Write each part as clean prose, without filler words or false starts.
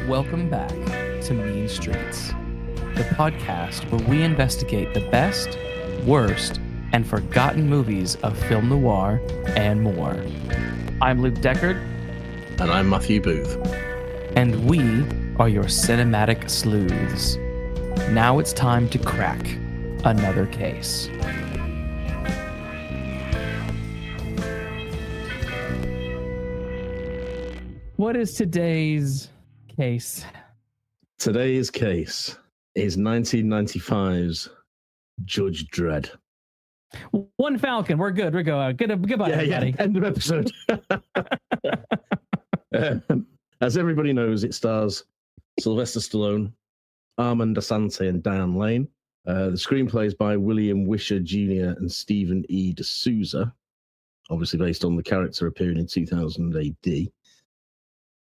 Welcome back to Mean Streets, the podcast where we investigate the best, worst, and forgotten movies of film noir and more. I'm Luke Deckard. And I'm Matthew Booth. And we are your cinematic sleuths. Now it's time to crack another case. What is today's case? Today's case is 1995's Judge Dredd. One Falcon. We're good. We're going. Goodbye, everybody. End of episode. As everybody knows, it stars Sylvester Stallone, Armand, Assante, and Diane Lane. The screenplay is by William Wisher Jr. and Stephen E. D'Souza, obviously based on the character appearing in 2000 AD.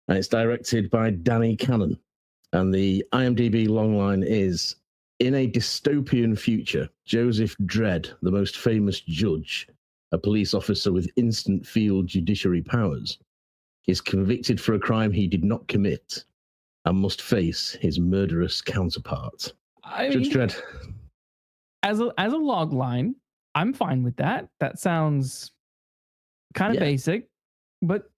And it's directed by Danny Cannon. And the IMDb longline is, in a dystopian future, Joseph Dredd, the most famous judge, a police officer with instant field judiciary powers, is convicted for a crime he did not commit and must face his murderous counterpart. Judge Dredd. As a log line, I'm fine with that. That sounds kind of basic, but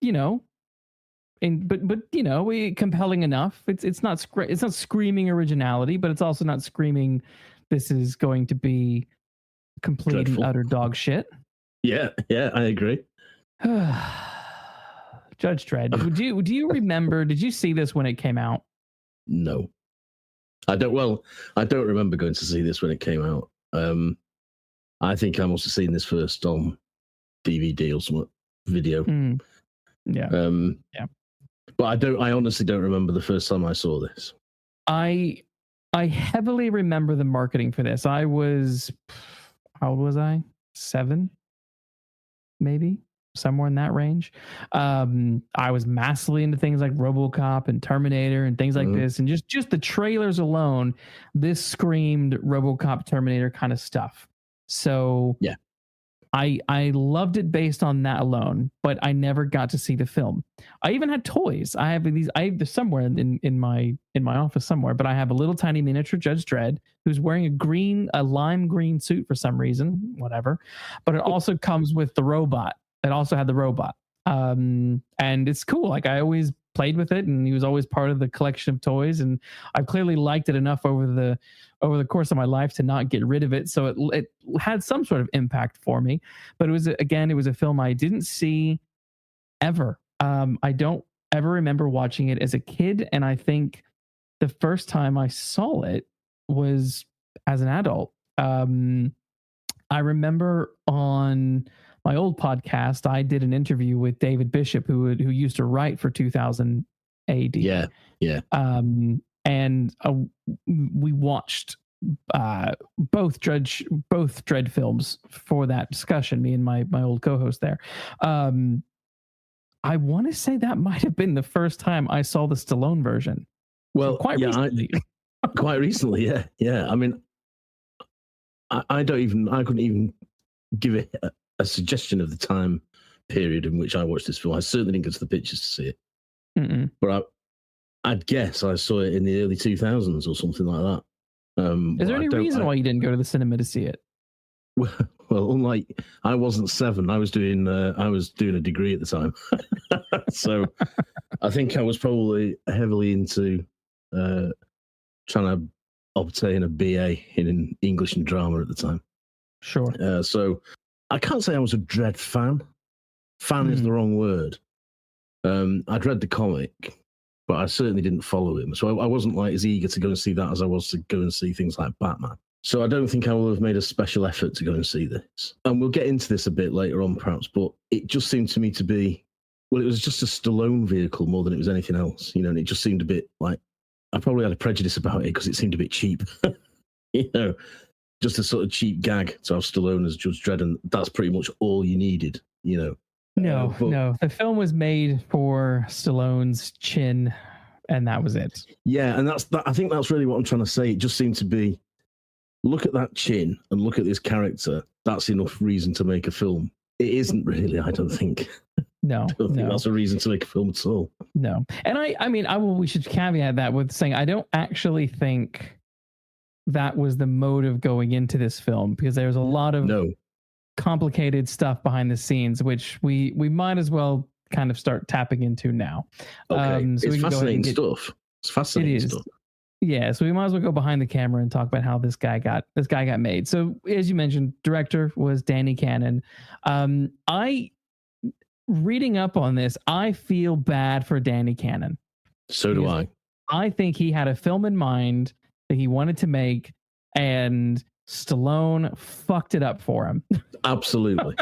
compelling enough. It's not screaming originality, but it's also not screaming this is going to be complete Dreadful. and utter dog shit. Yeah, I agree. Judge Dredd. Do you remember? Did you see this when it came out? No, I don't. Well, I don't remember going to see this when it came out. I think I must have seen this first on DVD or some video. Yeah. But I honestly don't remember the first time I saw this. I heavily remember the marketing for this. How old was I? 7, maybe somewhere in that range. I was massively into things like RoboCop and Terminator and things like this, and just the trailers alone, this screamed RoboCop, Terminator kind of stuff. So yeah. I loved it based on that alone, but I never got to see the film. I even had toys. I have somewhere in my office somewhere, but I have a little tiny miniature Judge Dredd who's wearing a lime green suit for some reason, whatever. But it also comes with the robot. It also had the robot. And it's cool. Like, I always played with it, and he was always part of the collection of toys, and I've clearly liked it enough over the course of my life to not get rid of it. So it had some sort of impact for me, but it was a film I didn't see ever. I don't ever remember watching it as a kid, and I think the first time I saw it was as an adult. I remember on my old podcast, I did an interview with David Bishop, who used to write for 2000 AD. Yeah. And we watched both Dredd films for that discussion. Me and my old co-host there. I want to say that might have been the first time I saw the Stallone version. Well, quite recently. Quite recently, yeah. I mean, I couldn't even give it a suggestion of the time period in which I watched this film. I certainly didn't go to the pictures to see it. Mm-mm. But I'd guess I saw it in the early 2000s or something like that. Is there any reason why you didn't go to the cinema to see it? Well, unlike, I wasn't 7. I was doing a degree at the time. So I think I was probably heavily into trying to obtain a BA in English and drama at the time. Sure. So I can't say I was a Dredd fan. Fan is the wrong word. I'd read the comic, but I certainly didn't follow him. So I wasn't like as eager to go and see that as I was to go and see things like Batman. So I don't think I will have made a special effort to go and see this. And we'll get into this a bit later on, perhaps, but it just seemed to me to be, well, it was just a Stallone vehicle more than it was anything else, and it just seemed a bit like, I probably had a prejudice about it because it seemed a bit cheap, just a sort of cheap gag to have Stallone as Judge Dredd, and that's pretty much all you needed, No. The film was made for Stallone's chin, and that was it. Yeah, and I think that's really what I'm trying to say. It just seemed to be, look at that chin and look at this character. That's enough reason to make a film. It isn't really, I don't think. No, I don't think that's a reason to make a film at all. No. And we should caveat that with saying I don't actually think that was the motive going into this film, because there's a lot of complicated stuff behind the scenes, which we might as well kind of start tapping into now. Okay, so it's fascinating stuff. It's fascinating stuff. Yeah, so we might as well go behind the camera and talk about how this guy got made. So as you mentioned, director was Danny Cannon. Reading up on this, I feel bad for Danny Cannon. So do I. I think he had a film in mind that he wanted to make, and Stallone fucked it up for him. Absolutely.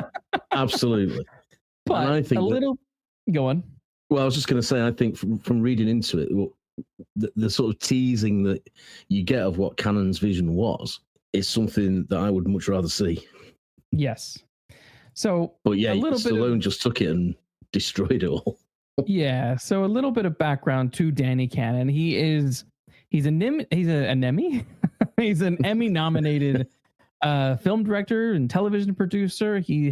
Absolutely. But and I think go on. Well, I was just going to say, I think from reading into it, the sort of teasing that you get of what Cannon's vision was is something that I would much rather see. Yes. So, but yeah, Stallone just took it and destroyed it all. Yeah. So a little bit of background to Danny Cannon. He's an Emmy. He's an Emmy nominated film director and television producer. He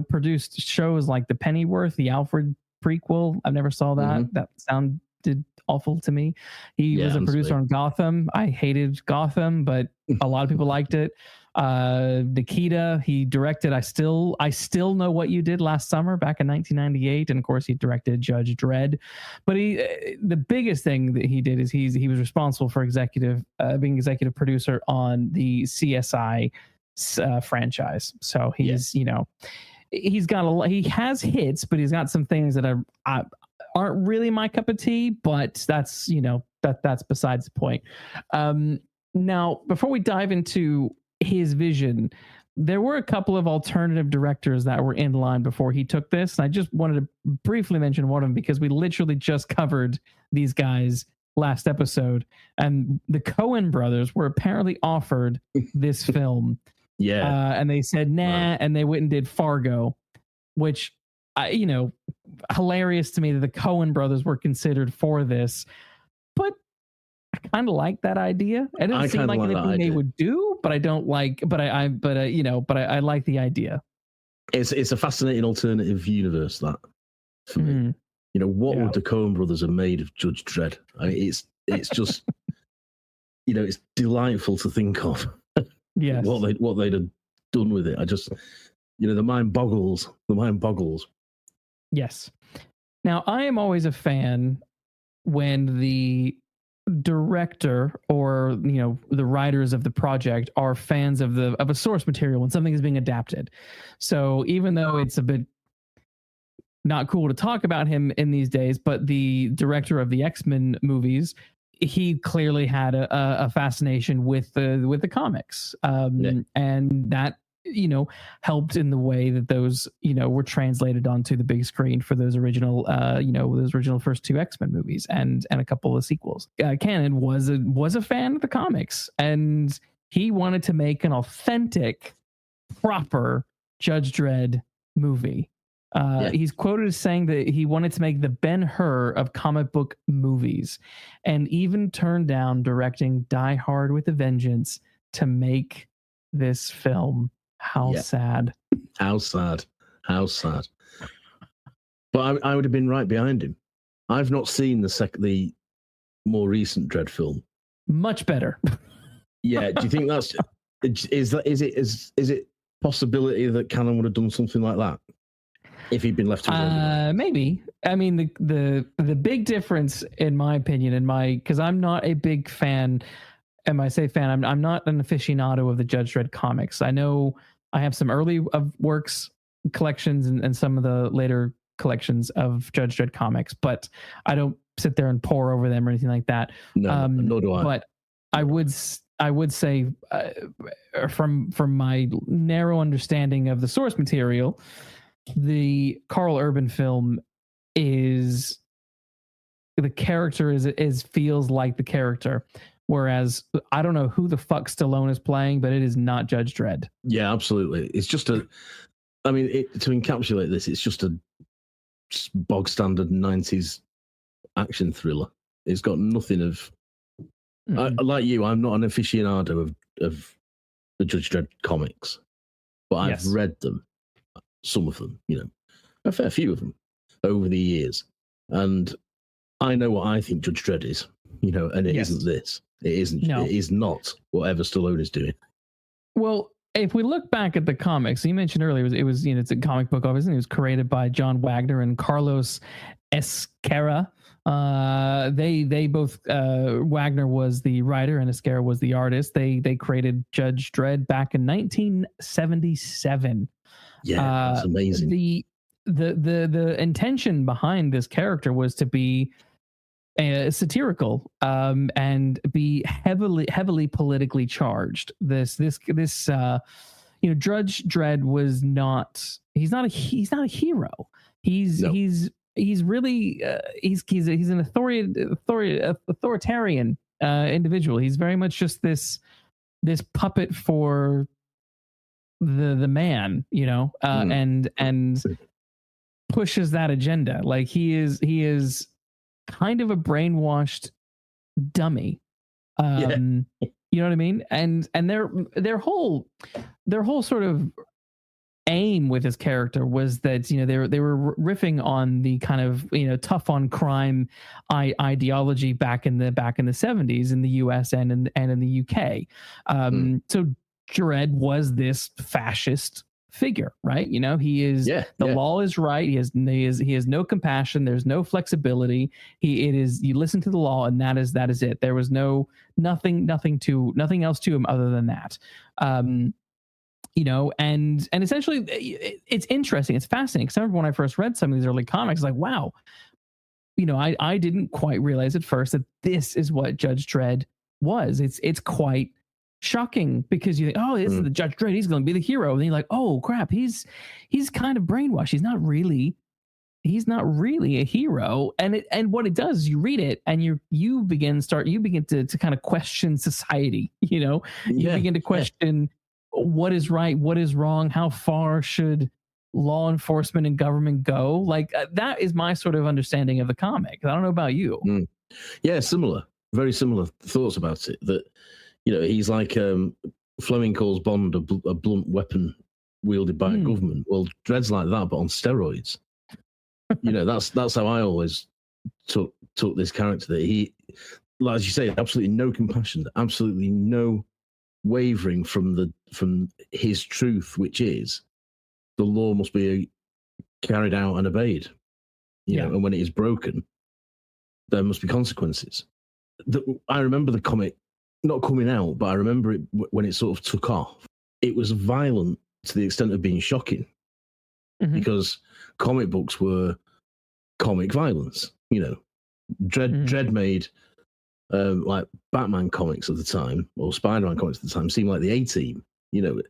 produced shows like The Pennyworth, the Alfred prequel. I've never saw that. Mm-hmm. That sounded awful to me. He was a producer on Gotham. I hated Gotham, but a lot of people liked it. Nikita, he directed I Still Know What You Did Last Summer back in 1998, and of course he directed Judge Dredd. But the biggest thing that he did is he was responsible for being executive producer on the CSI franchise. So he has hits, but he's got some things that aren't really my cup of tea. But that's that's besides the point. Now, before we dive into his vision, there were a couple of alternative directors that were in line before he took this. And I just wanted to briefly mention one of them because we literally just covered these guys last episode, and the Coen brothers were apparently offered this film. And they said, nah. And they went and did Fargo, which, hilarious to me that the Coen brothers were considered for this, but I kind of like that idea. It didn't seem like anything they would do, but I don't like. But I like the idea. It's a fascinating alternative universe that for me. What would the Coen brothers have made of Judge Dredd? I mean, it's just it's delightful to think of. Yes, what they'd have done with it. I just the mind boggles. Yes. Now I am always a fan when the director or the writers of the project are fans of a source material when something is being adapted. So even though it's a bit not cool to talk about him in these days, but the director of the X-Men movies, he clearly had a fascination with the comics, and that helped in the way that those were translated onto the big screen for those original first two X-Men movies and a couple of sequels. Cannon was a fan of the comics, and he wanted to make an authentic, proper Judge Dredd movie. He's quoted as saying that he wanted to make the Ben-Hur of comic book movies, and even turned down directing Die Hard with a Vengeance to make this film. How sad. How sad. But I would have been right behind him. I've not seen the more recent Dredd film. Much better. Yeah. Do you think is it possibility that Cannon would have done something like that if he'd been left to his own? Maybe. I mean, the big difference, in my opinion, because I'm not a big fan. And I say fan, I'm not an aficionado of the Judge Dredd comics. I know I have some early works collections and some of the later collections of Judge Dredd comics, but I don't sit there and pore over them or anything like that. No, nor do I. But I would say, from my narrow understanding of the source material, the Carl Urban film is the character is feels like the character. Whereas I don't know who the fuck Stallone is playing, but it is not Judge Dredd. Yeah, absolutely. It's just to encapsulate this, it's just a bog standard 90s action thriller. It's got nothing of... like you, I'm not an aficionado of the Judge Dredd comics, but I've read them, some of them, a fair few of them over the years, and I know what I think Judge Dredd is, and it isn't this. It isn't. No. It is not whatever Stallone is doing. Well, if we look back at the comics, you mentioned earlier, it was it's a comic book, obviously. It was created by John Wagner and Carlos Esquerra. They both, Wagner was the writer and Esquerra was the artist. They created Judge Dredd back in 1977. Yeah, that's amazing. The intention behind this character was to be satirical and be heavily politically charged. This Judge Dredd was not. He's not a hero. He's really he's an authoritarian individual. He's very much just this puppet for the man, and pushes that agenda. Like he is kind of a brainwashed dummy. You know what I mean? And their whole sort of aim with his character was that they were riffing on the kind of tough on crime ideology back in the 70s in the US and in the UK. So Dredd was this fascist figure, right? He is law is right. He has no compassion. There's no flexibility. You listen to the law, and that is it. There was nothing else to him other than that. And essentially it's interesting. It's fascinating. Because I remember when I first read some of these early comics, like, wow, I didn't quite realize at first that this is what Judge Dredd was. It's quite shocking because you think, oh, this is the Judge Dredd. He's going to be the hero. And then you're like, oh crap, he's kind of brainwashed. He's not really a hero. And what it does is you read it and you begin to kind of question society. You begin to question what is right, what is wrong, how far should law enforcement and government go? Like that is my sort of understanding of the comic. I don't know about you. Yeah, very similar thoughts about it. That he's like Fleming calls Bond a blunt weapon wielded by a government. Well, Dredd's like that, but on steroids. That's how I always took this character. That he, like, as you say, absolutely no compassion, absolutely no wavering from his truth, which is the law must be carried out and obeyed. And when it is broken, there must be consequences. I remember the comic not coming out, but I remember it when it sort of took off. It was violent to the extent of being shocking because comic books were comic violence. Dredd made like Batman comics at the time or Spider-Man comics at the time seemed like the A-Team. And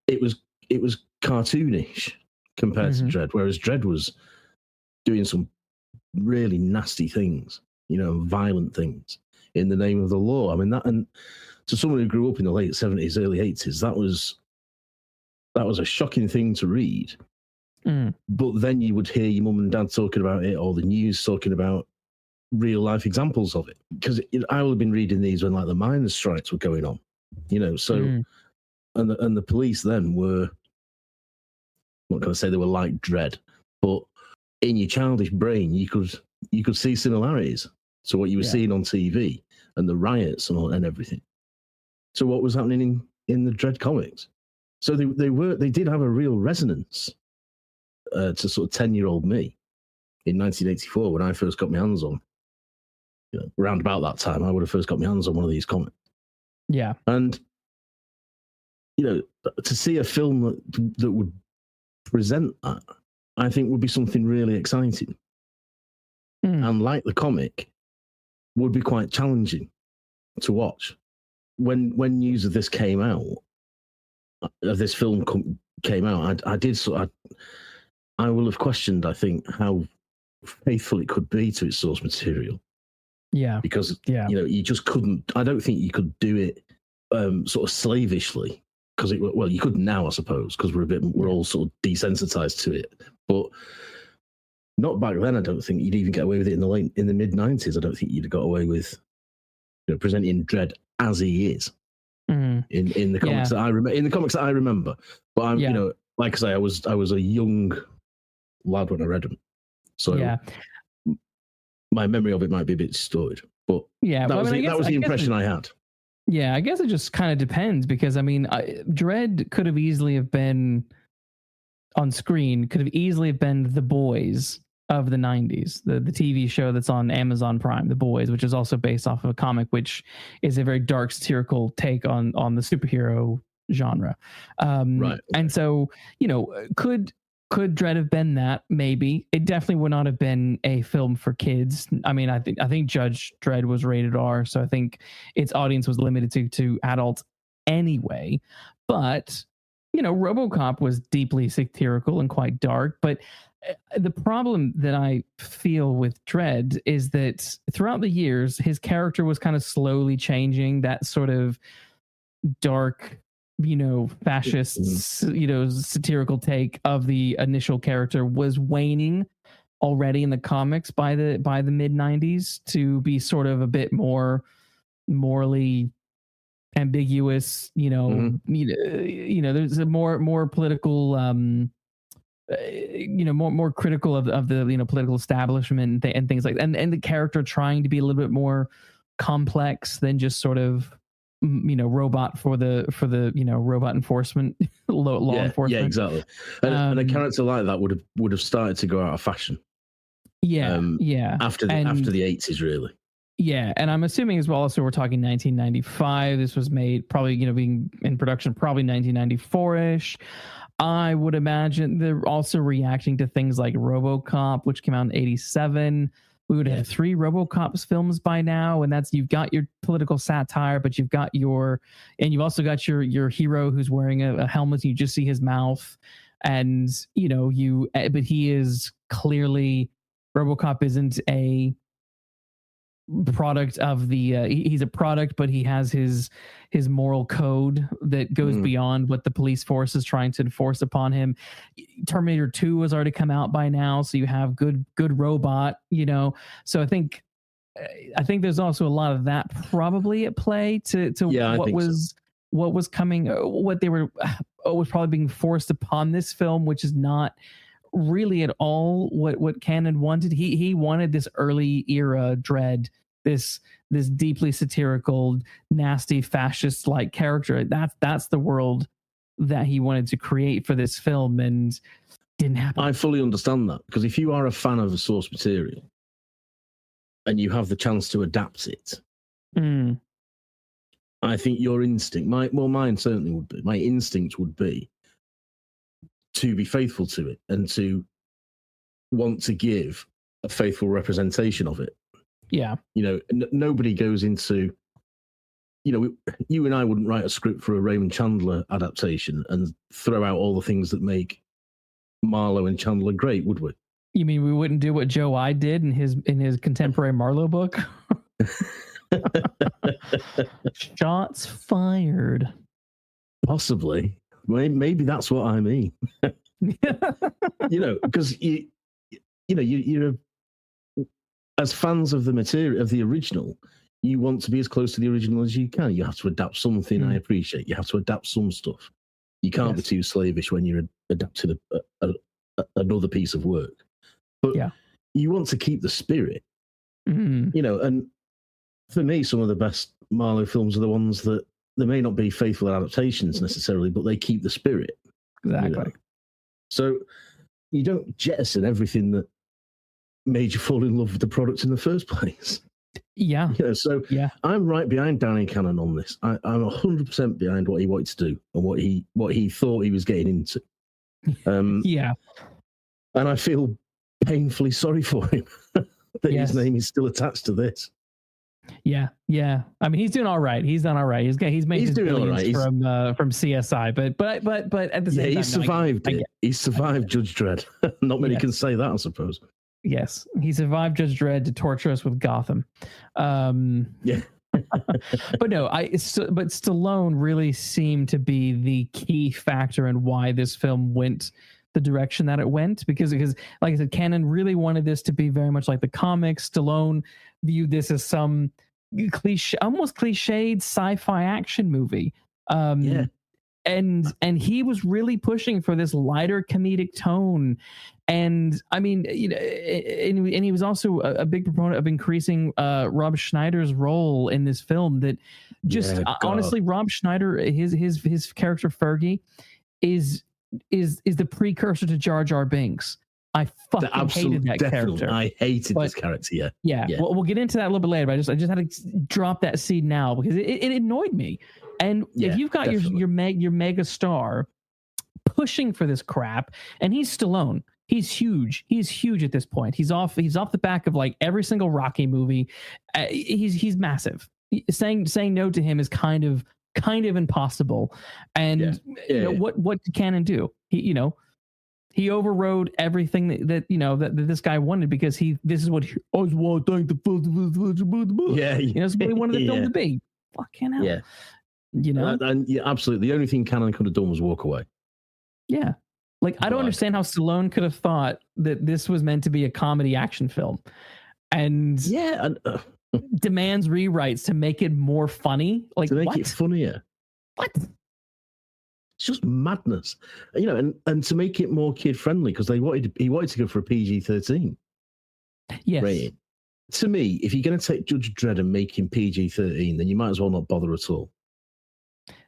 it was, it was cartoonish compared to Dredd, whereas Dredd was doing some really nasty things, violent things in the name of the law. I mean, that, and to someone who grew up in the late 70s, early 80s, that was a shocking thing to read. But then you would hear your mum and dad talking about it, or the news talking about real life examples of it. Because I would have been reading these when like the miners' strikes were going on, So, and the police then were, I'm not going to say they were like Dredd, but in your childish brain, you could see similarities to what you were seeing on TV and the riots and everything. So what was happening in the Dredd comics? So they did have a real resonance to sort of 10-year-old me in 1984 when I first got my hands on. Around about that time, I would have first got my hands on one of these comics. Yeah, and to see a film that would present that, I think would be something really exciting. And like the comic, would be quite challenging to watch. When news of this came out, of this film came out, I will have questioned, I think, how faithful it could be to its source material. Yeah. Because, you just couldn't, I don't think you could do it sort of slavishly. Because you could now, I suppose, because we're all sort of desensitized to it. But not back then. I don't think you'd even get away with it in the mid 90s. I don't think you'd have got away with presenting Dredd as he is in the comics that I remember. In the comics that I remember, but like I say, I was a young lad when I read them, so yeah, my memory of it might be a bit distorted. But yeah. that Well, was I mean, that was the impression I had. Yeah, I guess it just kind of depends because I mean, Dredd could have easily have been on screen. Could have easily have been The Boys of the 90s, the TV show that's on Amazon Prime, The Boys, which is also based off of a comic, which is a very dark satirical take on the superhero genre. Right. And so, could Dredd have been that? Maybe. It definitely would not have been a film for kids. I mean, I think Judge Dredd was rated R, so I think its audience was limited to adults anyway. But RoboCop was deeply satirical and quite dark, but the problem that I feel with Dredd is that throughout the years, his character was kind of slowly changing. That sort of dark, fascist, satirical take of the initial character was waning already in the comics by the mid 90s to be sort of a bit more morally ambiguous. There's a more political. More critical of the political establishment and things like that, and the character trying to be a little bit more complex than just sort of robot for the robot enforcement law enforcement. Yeah, exactly. And a character like that would have started to go out of fashion. Yeah, after the 80s, really. Yeah, and I'm assuming as well. Also, we're talking 1995. This was made probably being in production probably 1994ish. I would imagine they're also reacting to things like RoboCop, which came out in 87. We would have 3 RoboCops films by now, and that's, you've got your political satire, but you've also got your hero who's wearing a helmet. And you just see his mouth, and but he is clearly, RoboCop isn't a product of the he's a product, but he has his moral code that goes beyond what the police force is trying to enforce upon him. Terminator 2 has already come out by now, so you have good robot, so I think there's also a lot of that probably at play to what was coming, what they were was probably being forced upon this film, which is not really at all what Cannon wanted. He wanted this early era Dredd, this deeply satirical, nasty, fascist like character. That's the world that he wanted to create for this film, and didn't happen. I fully understand that, because if you are a fan of the source material and you have the chance to adapt it, I think your instinct, mine certainly would be, my instinct would be to be faithful to it and to want to give a faithful representation of it. Yeah. Nobody goes into, you and I wouldn't write a script for a Raymond Chandler adaptation and throw out all the things that make Marlowe and Chandler great, would we? You mean we wouldn't do what Joe I did in his contemporary Marlowe book? Shots fired. Possibly. Maybe that's what I mean. Because you're as fans of the material, of the original, you want to be as close to the original as you can. You have to adapt something. I appreciate. You have to adapt some stuff. You can't be too slavish when you're adapting another piece of work. But you want to keep the spirit. And for me, some of the best Marlowe films are the ones that they may not be faithful adaptations necessarily, but they keep the spirit. Exactly. So you don't jettison everything that made you fall in love with the product in the first place. Yeah. I'm right behind Danny Cannon on this. I'm 100% behind what he wanted to do and what he thought he was getting into. And I feel painfully sorry for him that his name is still attached to this. Yeah. I mean, he's doing all right. He's done all right. He's made his billions from CSI, but at the same time, he survived it. He survived Judge Dredd. Not many can say that, I suppose. Yes, he survived Judge Dredd to torture us with Gotham. But no, but Stallone really seemed to be the key factor in why this film went the direction that it went, because like I said, Cannon really wanted this to be very much like the comics. Stallone viewed this as some almost cliched sci-fi action movie. and he was really pushing for this lighter comedic tone. And I mean, you know, and he was also a big proponent of increasing Rob Schneider's role in this film. That just honestly, Rob Schneider, his character Fergie is the precursor to Jar Jar Binks. I fucking hated that character. I hated this character. Yeah. Well, we'll get into that a little bit later. But I just had to drop that seed now because it annoyed me. And if you've got your mega star pushing for this crap, and he's Stallone, he's huge. He's huge at this point. He's off the back of like every single Rocky movie. He's massive. Saying no to him is kind of impossible. And you know, what did Cannon do? He overrode everything that this guy wanted because this is what he always wanted. It's what he wanted the film to be. Fucking hell. Yeah. And absolutely. The only thing Cannon could have done was walk away. Yeah. Like, I don't understand how Stallone could have thought that this was meant to be a comedy action film and demands rewrites to make it more funny. Like, to make it funnier. What? It's just madness, and to make it more kid friendly because he wanted to go for a PG-13. Yes. Rating. To me, if you're going to take Judge Dredd and make him PG-13, then you might as well not bother at all.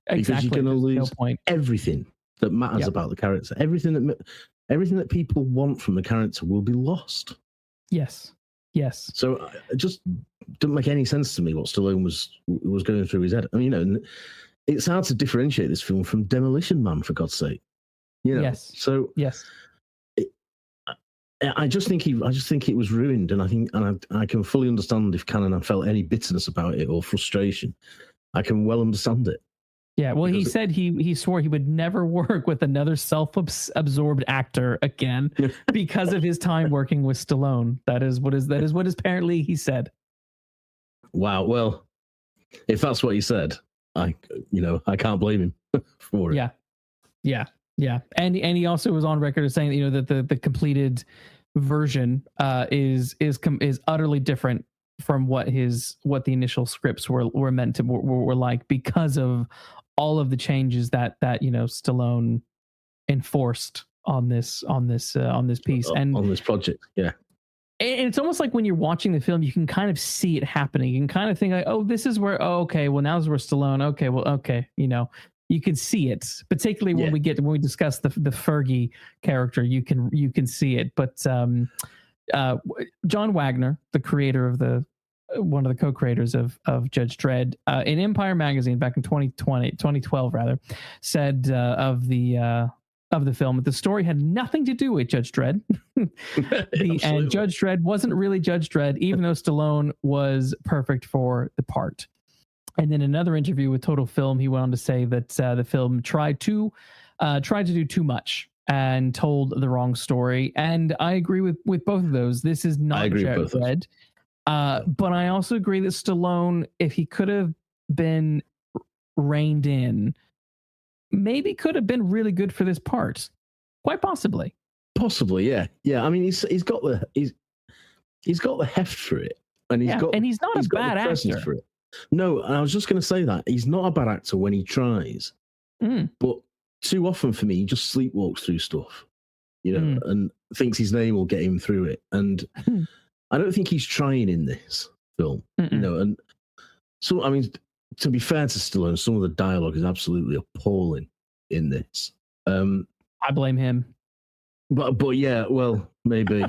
Exactly. Because you're going to lose everything that matters about the character. Everything that people want from the character will be lost. Yes. So it just didn't make any sense to me what Stallone was going through his head. I mean, it's hard to differentiate this film from Demolition Man, for God's sake. Yes. So yes, I just think it was ruined, and I can fully understand if Cannon felt any bitterness about it or frustration. I can well understand it. Yeah. Well, he said he swore he would never work with another self-absorbed actor again because of his time working with Stallone. That is what apparently he said. Wow. Well, if that's what he said, I can't blame him for it. Yeah. And he also was on record as saying that the completed version is utterly different from what the initial scripts were meant to were like because of all of the changes that Stallone enforced on this piece and on this project. Yeah. And it's almost like when you're watching the film, you can kind of see it happening. You can kind of think like, oh, this is where, okay, well, now we're Stallone. Okay, well, okay, you can see it. Particularly when we discuss the Fergie character, you can see it. But John Wagner, the creator of one of the co-creators of Judge Dredd, in Empire magazine back in 2012 rather, said of the film that the story had nothing to do with Judge Dredd. And Judge Dredd wasn't really Judge Dredd, even though Stallone was perfect for the part. And then another interview with Total Film, he went on to say that the film tried to do too much and told the wrong story. And I agree with both of those. This is not Judge Dredd. But I also agree that Stallone, if he could have been reined in, maybe could have been really good for this part. Quite possibly. Yeah. I mean, he's got the heft for it, and he's not a bad actor for it. No, and I was just going to say that he's not a bad actor when he tries, but too often for me, he just sleepwalks through stuff, and thinks his name will get him through it. And I don't think he's trying in this film, And so, I mean, to be fair to Stallone, some of the dialogue is absolutely appalling in this. I blame him. But yeah, well, maybe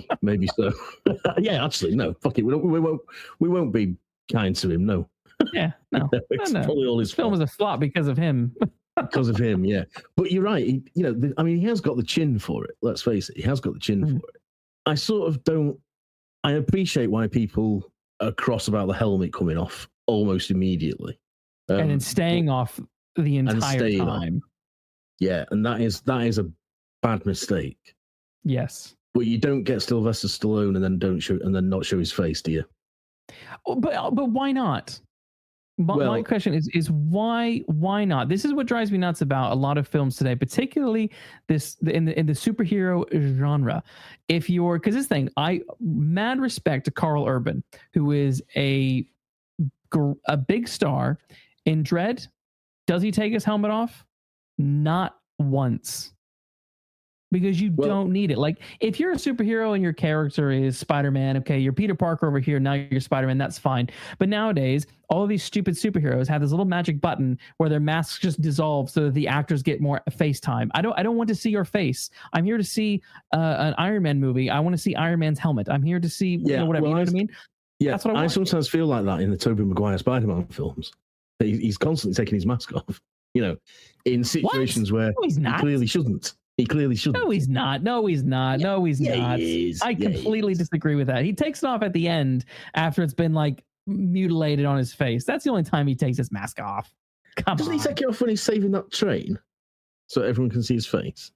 so. Yeah, actually, no, fuck it. We won't be kind to him. No. Yeah, no. It's probably all his fault. Film was a flop because of him. Because of him, yeah. But you're right. He has got the chin for it. Let's face it, he has got the chin for it. I sort of don't. I appreciate why people are cross about the helmet coming off almost immediately, and then staying off the entire time. Yeah, and that is a bad mistake. Yes, but you don't get Sylvester Stallone and then not show his face, do you? But why not? My question is why not? This is what drives me nuts about a lot of films today, particularly in the superhero genre. Because this thing, I mad respect to Carl Urban, who is a big star in Dredd. Does he take his helmet off? Not once. Because you don't need it. Like, if you're a superhero and your character is Spider-Man, okay, you're Peter Parker over here, now you're Spider-Man, that's fine. But nowadays, all of these stupid superheroes have this little magic button where their masks just dissolve so that the actors get more face time. I don't want to see your face. I'm here to see an Iron Man movie. I want to see Iron Man's helmet. I'm here to see whatever. Well, you know what I mean? Yeah, that's what I sometimes feel like that in the Tobey Maguire Spider-Man films. He's constantly taking his mask off, in situations where he clearly shouldn't. He clearly shouldn't. No, he's not. No, he's not. No, he's not. He is. I completely disagree with that. He takes it off at the end after it's been like mutilated on his face. That's the only time he takes his mask off. Doesn't he take it off when he's saving that train so everyone can see his face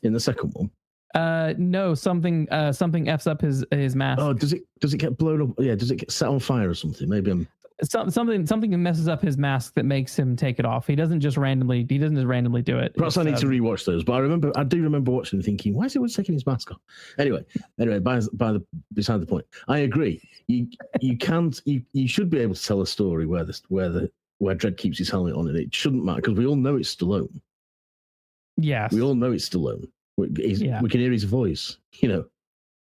in the second one? No, something f's up his mask. Oh, does it get blown up? Yeah, does it get set on fire or something? Maybe something messes up his mask that makes him take it off. He doesn't just randomly do it. Perhaps I need to rewatch those, but I do remember watching and thinking, why is he always taking his mask off? Anyway, beside the point. I agree. You should be able to tell a story where Dredd keeps his helmet on, and it shouldn't matter because we all know it's Stallone. Yes, we all know it's Stallone. We can hear his voice,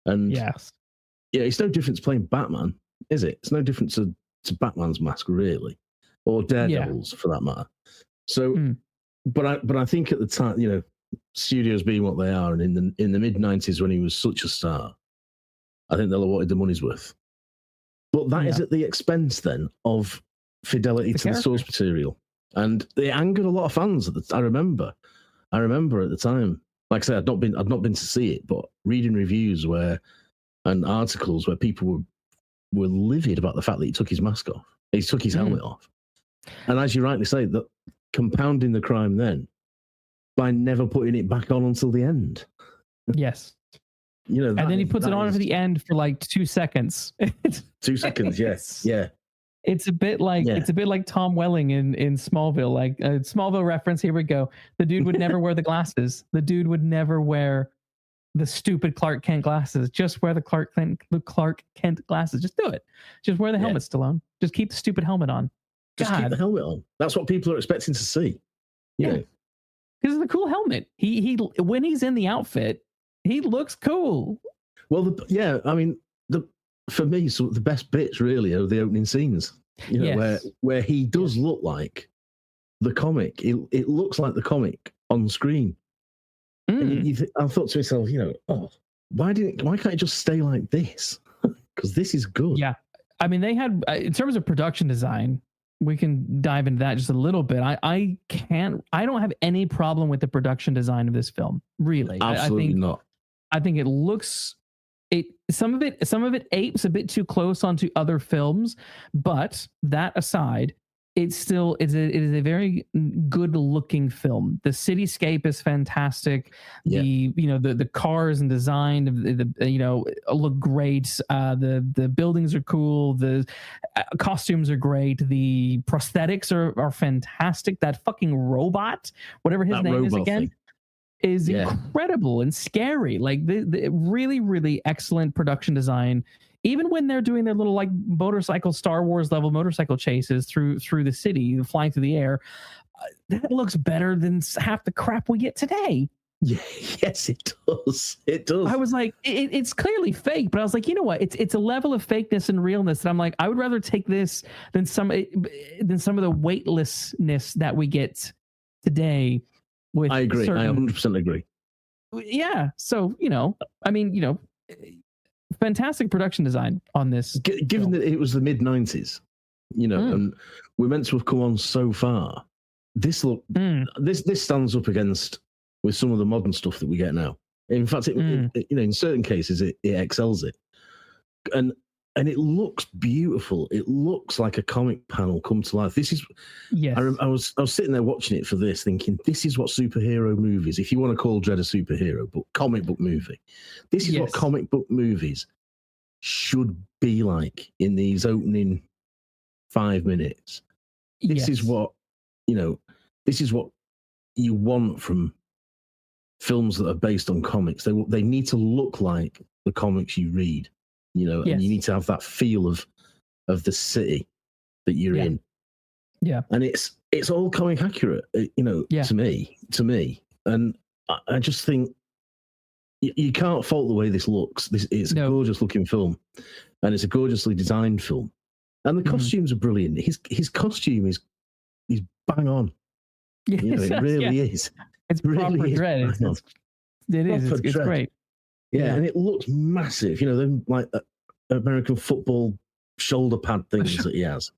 and yes, it's no difference playing Batman, is it? It's no difference to Batman's mask, really, or Daredevil's for that matter. So, but I think at the time, studios being what they are, and in the mid-90s when he was such a star, I think they'll have wanted the money's worth. But that is at the expense then of fidelity to the source material, and it angered a lot of fans. I remember at the time. Like I said, I'd not been to see it, but reading reviews and articles where people were livid about the fact that he took his mask off. He took his helmet off. And as you rightly say, that compounding the crime then by never putting it back on until the end. Yes. And then he puts it on at the end for like 2 seconds. 2 seconds, yes. Yeah. It's a bit like Tom Welling in Smallville, like a Smallville reference. Here we go. The dude would never wear the glasses. The dude would never wear the stupid Clark Kent glasses. Just wear the Clark Kent glasses. Just do it. Just wear the helmet, Stallone. Just keep the stupid helmet on. Just keep the helmet on. That's what people are expecting to see. Yeah. Because it's a cool helmet. He when he's in the outfit, he looks cool. Well, for me, so the best bits really are the opening scenes. Where he does look like the comic. It looks like the comic on screen. And I thought to myself, why can't it just stay like this? Because this is good. Yeah, I mean, they had in terms of production design. We can dive into that just a little bit. I don't have any problem with the production design of this film. Really, absolutely not. I think it looks. Some of it apes a bit too close onto other films, but that aside, it is a very good looking film. The cityscape is fantastic. Yeah. The cars and design look great. The buildings are cool. The costumes are great. The prosthetics are fantastic. That fucking robot, whatever his name is again. Is incredible and scary. Like the really, really excellent production design. Even when they're doing their little like motorcycle Star Wars level motorcycle chases through the city, flying through the air, that looks better than half the crap we get today. Yeah, yes, it does. It does. I was like, it's clearly fake, but I was like, you know what? It's a level of fakeness and realness that I'm like, I would rather take this than some of the weightlessness that we get today. I agree. I 100% agree. Yeah. So, fantastic production design on this. Given that it was the mid-90s, and we're meant to have come on so far, this stands up against with some of the modern stuff that we get now. In fact, in certain cases, it excels it. And it looks beautiful. It looks like a comic panel come to life. This is, yes. I was sitting there watching it for this, thinking, this is what superhero movies, if you want to call Dredd a superhero, but comic book movie, this is what comic book movies should be like in these opening 5 minutes. This is what, this is what you want from films that are based on comics. They need to look like the comics you read. And you need to have that feel of the city that you're in. Yeah. And it's it's all comic accurate, to me. And I just think you can't fault the way this looks. It's a gorgeous looking film, and it's a gorgeously designed film. And the costumes are brilliant. His costume is bang on. Yes, it really is. It's really proper Dredd. It's great. Yeah, and it looks massive. Them like American football shoulder pad things that he has.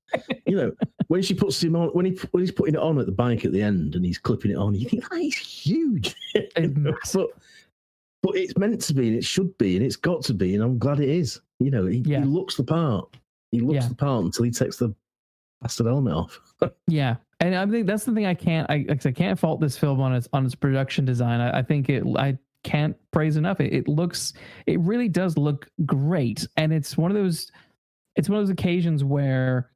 When she puts him on, when he's putting it on at the bike at the end and he's clipping it on, you think that is huge. But it's meant to be, and it should be, and it's got to be, and I'm glad it is. He looks the part. He looks the part until he takes the bastard helmet off. Yeah. And I think that's the thing I can't fault this film on its production design. I think I can't praise enough. It really does look great. And it's one of those occasions where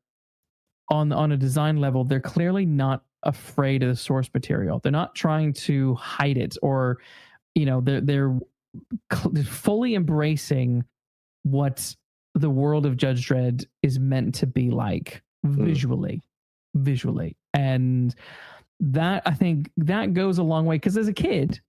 on a design level, they're clearly not afraid of the source material. They're not trying to hide it, or, they're fully embracing what the world of Judge Dredd is meant to be like visually. And that, I think that goes a long way, because as a kid,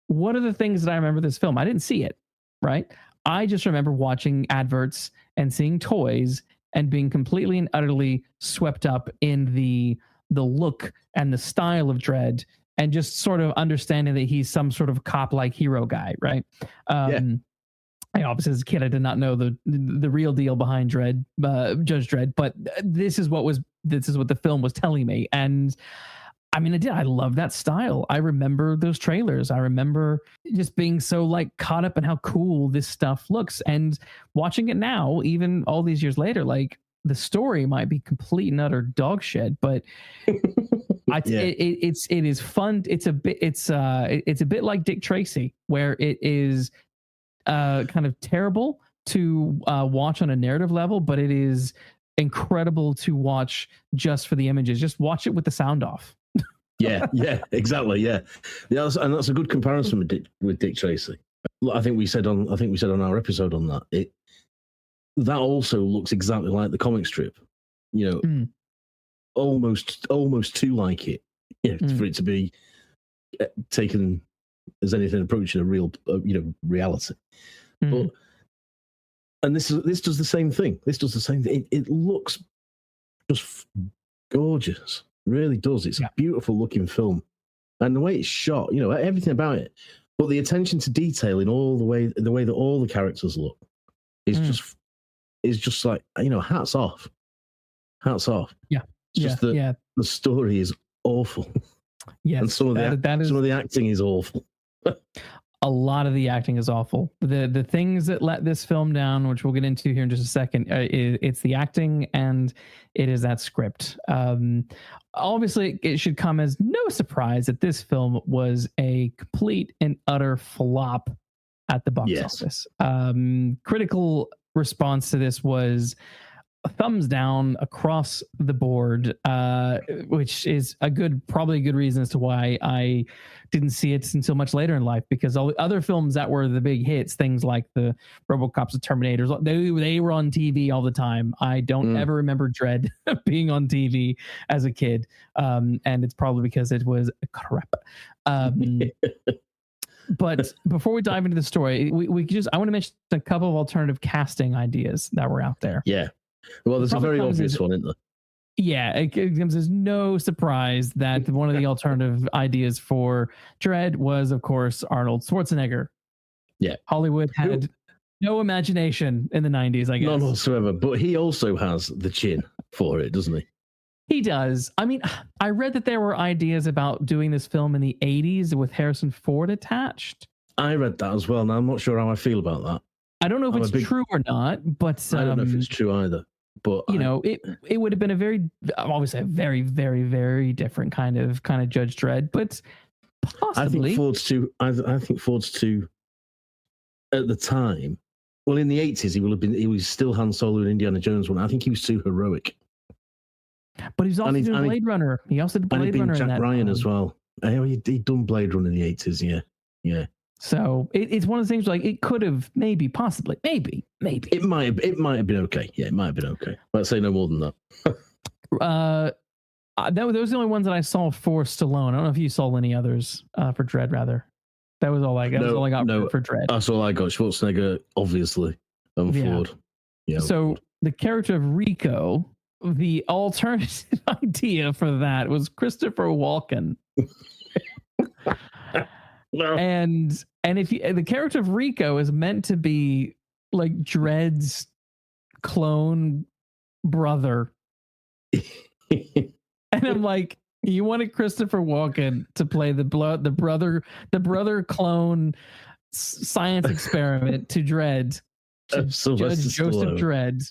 what are the things that I remember this film? I didn't see it, right? I just remember watching adverts and seeing toys and being completely and utterly swept up in the look and the style of Dredd, and just sort of understanding that he's some sort of cop-like hero guy, right? Obviously, as a kid, I did not know the real deal behind Judge Dredd, but this is what the film was telling me. And I mean, I love that style. I remember those trailers. I remember just being so caught up in how cool this stuff looks, and watching it now, even all these years later, the story might be complete and utter dog shit, but it is fun. It's a bit like Dick Tracy, where it is kind of terrible to watch on a narrative level, but it is incredible to watch just for the images. Just watch it with the sound off. yeah, exactly. Yeah, and that's a good comparison with Dick Tracy. I think we said on our episode on that, that also looks exactly like the comic strip. Almost too like it. For it to be taken as anything approaching a real, reality. But this does the same thing. It looks just gorgeous. It really does. It's a beautiful looking film, and the way it's shot, everything about it. But the attention to detail in all the way that all the characters look is just like, hats off. Yeah. The story is awful. Yes, and some of the acting is awful. A lot of the acting is awful. The things that let this film down, which we'll get into here in just a second, it's the acting and it is that script. Obviously, it should come as no surprise that this film was a complete and utter flop at the box office. Critical response to this was a thumbs down across the board, which is probably a good reason as to why I didn't see it until much later in life, because all the other films that were the big hits, things like the RoboCops, the Terminators, they were on TV all the time. I don't ever remember Dredd being on TV as a kid, and it's probably because it was crap. But before we dive into the story, I want to mention a couple of alternative casting ideas that were out there. Yeah. Well, there's a very obvious one, isn't there? Yeah, it comes as no surprise that one of the alternative ideas for Dredd was, of course, Arnold Schwarzenegger. Yeah. Hollywood had no imagination in the 90s, I guess. None whatsoever, but he also has the chin for it, doesn't he? He does. I mean, I read that there were ideas about doing this film in the 80s with Harrison Ford attached. I read that as well, and I'm not sure how I feel about that. I don't know if it's true or not, but I don't know if it's true either. But it would have been a very very, very different kind of Judge Dredd, but possibly. I think Ford's too at the time. Well, in the 80s, he was still Han Solo and Indiana Jones one. I think he was too heroic. But he's also doing Blade Runner. He also did Blade Runner. Jack Ryan as well. He'd done Blade Runner in the 80s. Yeah. So it's one of the things it could have possibly. It might have been okay. Yeah, it might have been okay. Let's say no more than that. those are the only ones that I saw for Stallone. I don't know if you saw any others for Dredd. Rather, that was all I got. For Dredd. That's all I got. Schwarzenegger, obviously, and Ford. Yeah. So the character of Rico, the alternative idea for that was Christopher Walken. No. And if the character of Rico is meant to be like Dredd's clone brother, and I'm like, you wanted Christopher Walken to play the brother clone science experiment to Dredd, to Judge Joseph Dredd.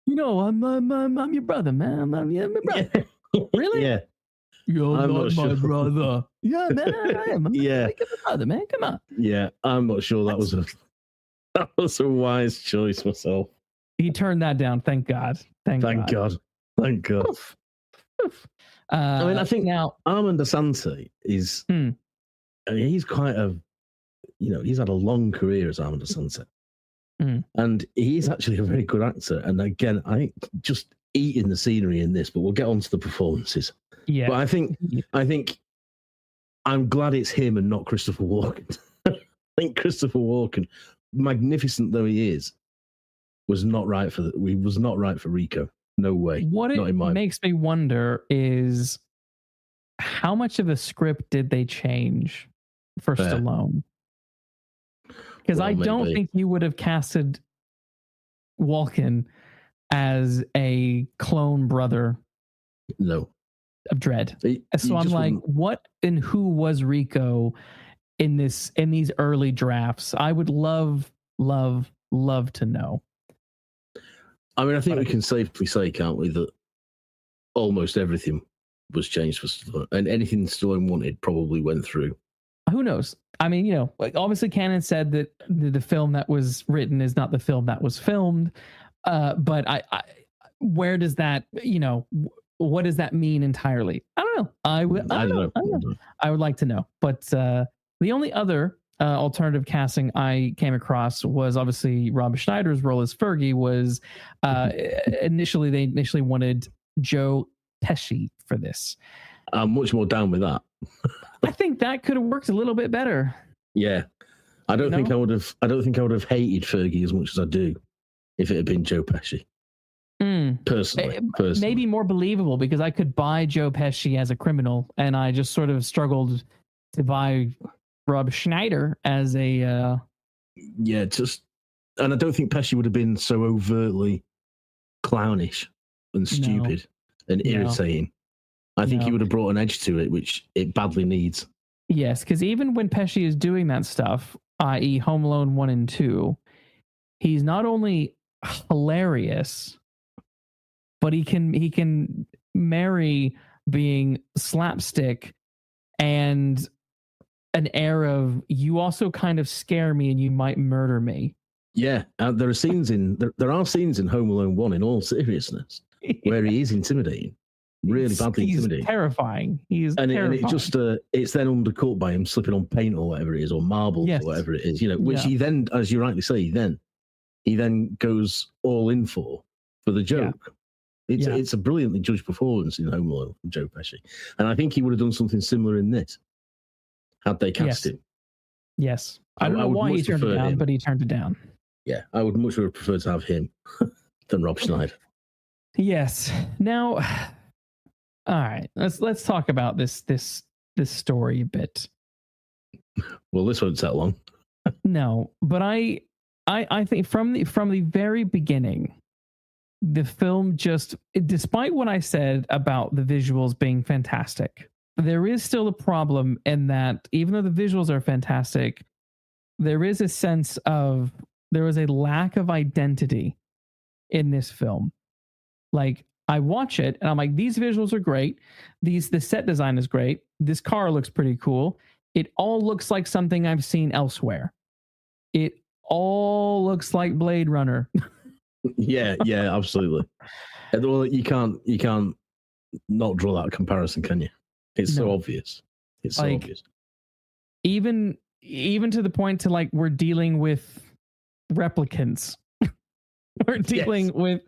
I'm your brother, man. I'm your brother. Really? Yeah. You're not my brother. Yeah, man, I am. I'm my brother, man. Come on. Yeah, I'm not sure that was a wise choice myself. He turned that down. Thank God. Thank God. I think now Armand Assante is. I mean, he's quite he's had a long career as Armand Assante, and he's actually a very good actor. And again, I think just eating the scenery in this, but we'll get on to the performances. Yeah, but I think I'm glad it's him and not Christopher Walken. I think Christopher Walken, magnificent though he is, was not right for Rico. No way. What it makes me wonder is how much of the script did they change for Stallone? Because I don't think you would have casted Walken as a clone brother. No. Of Dredd. So I'm like, what and who was Rico in these early drafts? I would love to know. I mean, I think we can safely say, can't we, that almost everything was changed for Stallone, and anything Stallone wanted probably went through. Who knows? I mean, like obviously Cannon said that the film that was written is not the film that was filmed. But I where does that, what does that mean entirely? I don't know. I don't know. I would like to know. But the only other alternative casting I came across was obviously Rob Schneider's role as Fergie was initially they wanted Joe Pesci for this. I'm much more down with that. I think that could have worked a little bit better. Yeah. I don't think I would have hated Fergie as much as I do if it had been Joe Pesci. Personally. Maybe more believable, because I could buy Joe Pesci as a criminal, and I just sort of struggled to buy Rob Schneider as a and I don't think Pesci would have been so overtly clownish and stupid and irritating. I think he would have brought an edge to it, which it badly needs. Yes, because even when Pesci is doing that stuff, i.e. Home Alone 1 and 2, he's not only hilarious, but he can marry being slapstick and an air of, you also kind of scare me and you might murder me. Yeah, there are scenes in Home Alone 1, in all seriousness, where he is intimidating. Really badly intimidating. He's terrifying. And it just it's then undercut by him slipping on paint or whatever it is, or marbles or whatever it is, which he then, as you rightly say, he then goes all in for the joke. It's a brilliantly judged performance in Home Alone from Joe Pesci, and I think he would have done something similar in this had they cast him. Yes, I don't know why he turned it down, but he turned it down. Yeah, I would much have preferred to have him than Rob Schneider. Yes. Now, all right, let's talk about this story a bit. Well, this won't take long. No, but I think from the very beginning, the film just, despite what I said about the visuals being fantastic, there is still a problem in that even though the visuals are fantastic, there is a sense of, there was a lack of identity in this film. Like, I watch it and I'm like, these visuals are great. The set design is great. This car looks pretty cool. It all looks like something I've seen elsewhere. It all looks like Blade Runner. Yeah, absolutely. Well, you can't not draw that comparison, can you? It's so obvious. It's so obvious. Even to the point to, like, we're dealing with replicants. We're dealing with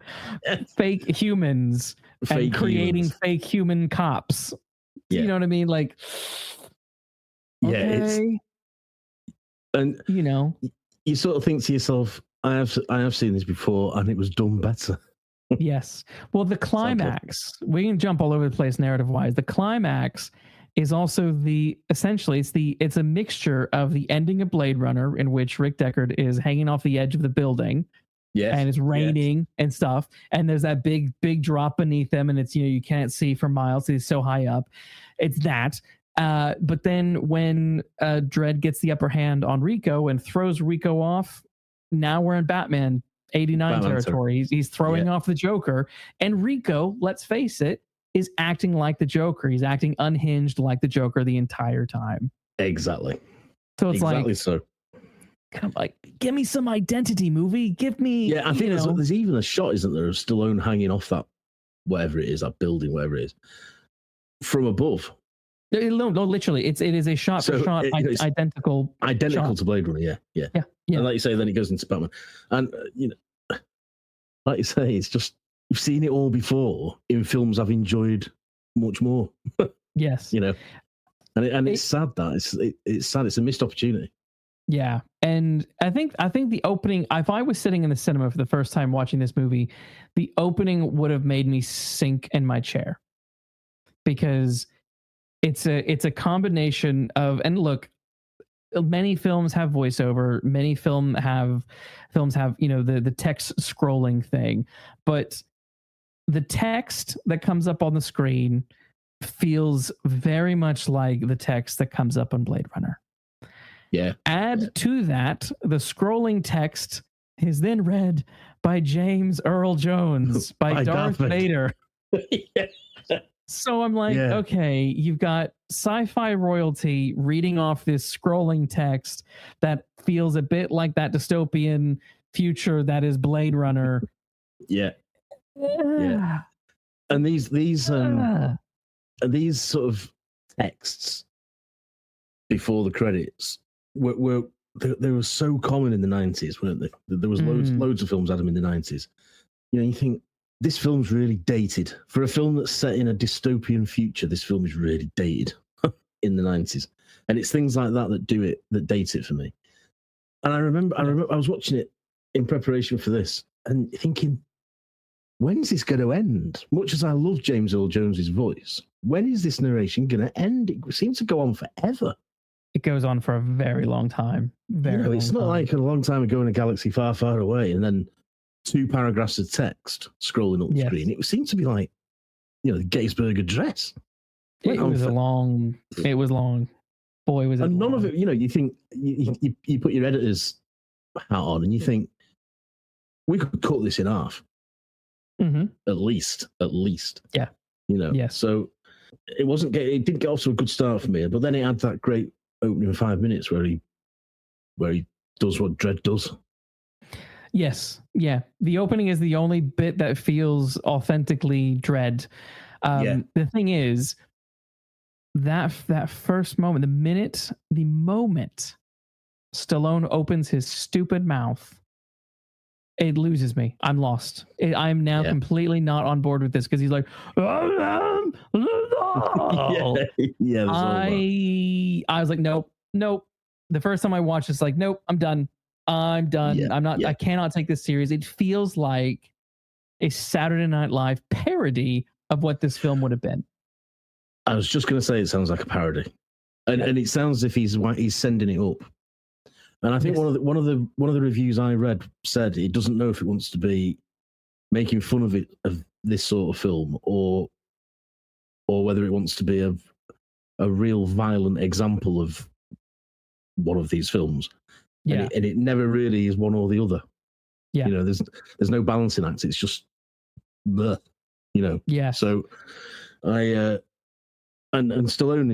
fake humans and creating fake human cops. Yeah. You know what I mean? Like, okay. And you know, you sort of think to yourself, I have seen this before, and it was done better. Yes. Well, the climax, we can jump all over the place narrative wise. The climax is also essentially it's a mixture of the ending of Blade Runner, in which Rick Deckard is hanging off the edge of the building. Yes. And it's raining and stuff. And there's that big drop beneath them, and it's, you can't see for miles. He's so high up. It's that. But then when Dredd gets the upper hand on Rico and throws Rico off, now we're in Batman 89 territory. He's throwing off the Joker, and Rico, let's face it, is acting like the Joker. He's acting unhinged like the Joker the entire time. Exactly. So it's exactly so. Come on, give me some identity, movie. Give me. Yeah, I think there's even a shot, isn't there, of Stallone hanging off that whatever it is, that building, whatever it is, from above. No, literally, it is a shot for shot identical shot. To Blade Runner. Yeah. And like you say, then it goes into Batman, and like you say, it's just you've seen it all before in films I've enjoyed much more. Yes, and it's sad that it's sad. It's a missed opportunity. Yeah, and I think the opening. If I was sitting in the cinema for the first time watching this movie, the opening would have made me sink in my chair, because it's a combination of, and look, many films have voiceover, many films have the text scrolling thing, but the text that comes up on the screen feels very much like the text that comes up on Blade Runner. Yeah. Add to that, the scrolling text is then read by James Earl Jones, by Darth Vader. Yeah. So I'm like, okay, you've got sci-fi royalty reading off this scrolling text that feels a bit like that dystopian future that is Blade Runner. Yeah. And these sort of texts before the credits they were so common in the 90s, weren't they? There was loads of films had them in the 90s. You think this film's really dated for a film that's set in a dystopian future. This film is really dated in the 90s, and it's things like that that date it for me. And I remember I was watching it in preparation for this and thinking, when's this going to end? Much as I love James Earl Jones's voice, when is this narration going to end? It seems to go on forever. It goes on for a very long time. It's not like a long time ago in a galaxy far, far away, and then 2 paragraphs of text scrolling up the screen. It seemed to be like, the Gettysburg Address. It was long. Boy, was it and long. None of it, you think, you put your editor's hat on and you think, we could cut this in half. Mm-hmm. At least. Yeah. Yes. So it didn't get off to a good start for me, but then it had that great opening 5 minutes where he does what Dredd does. Yes. Yeah. The opening is the only bit that feels authentically Dredd. The thing is that first moment, the moment Stallone opens his stupid mouth, it loses me. I'm lost. I'm now completely not on board with this, because he's like, I was like, nope. The first time I watched, it's like, nope, I'm done. Yeah, I'm not. I cannot take this serious. It feels like a Saturday Night Live parody of what this film would have been. I was just going to say it sounds like a parody, and it sounds as if he's sending it up. And I think one of the reviews I read said it doesn't know if it wants to be making fun of this sort of film, or whether it wants to be a real violent example of one of these films. Yeah. And it never really is one or the other. Yeah. There's no balancing act. It's just the, Yeah. So and Stallone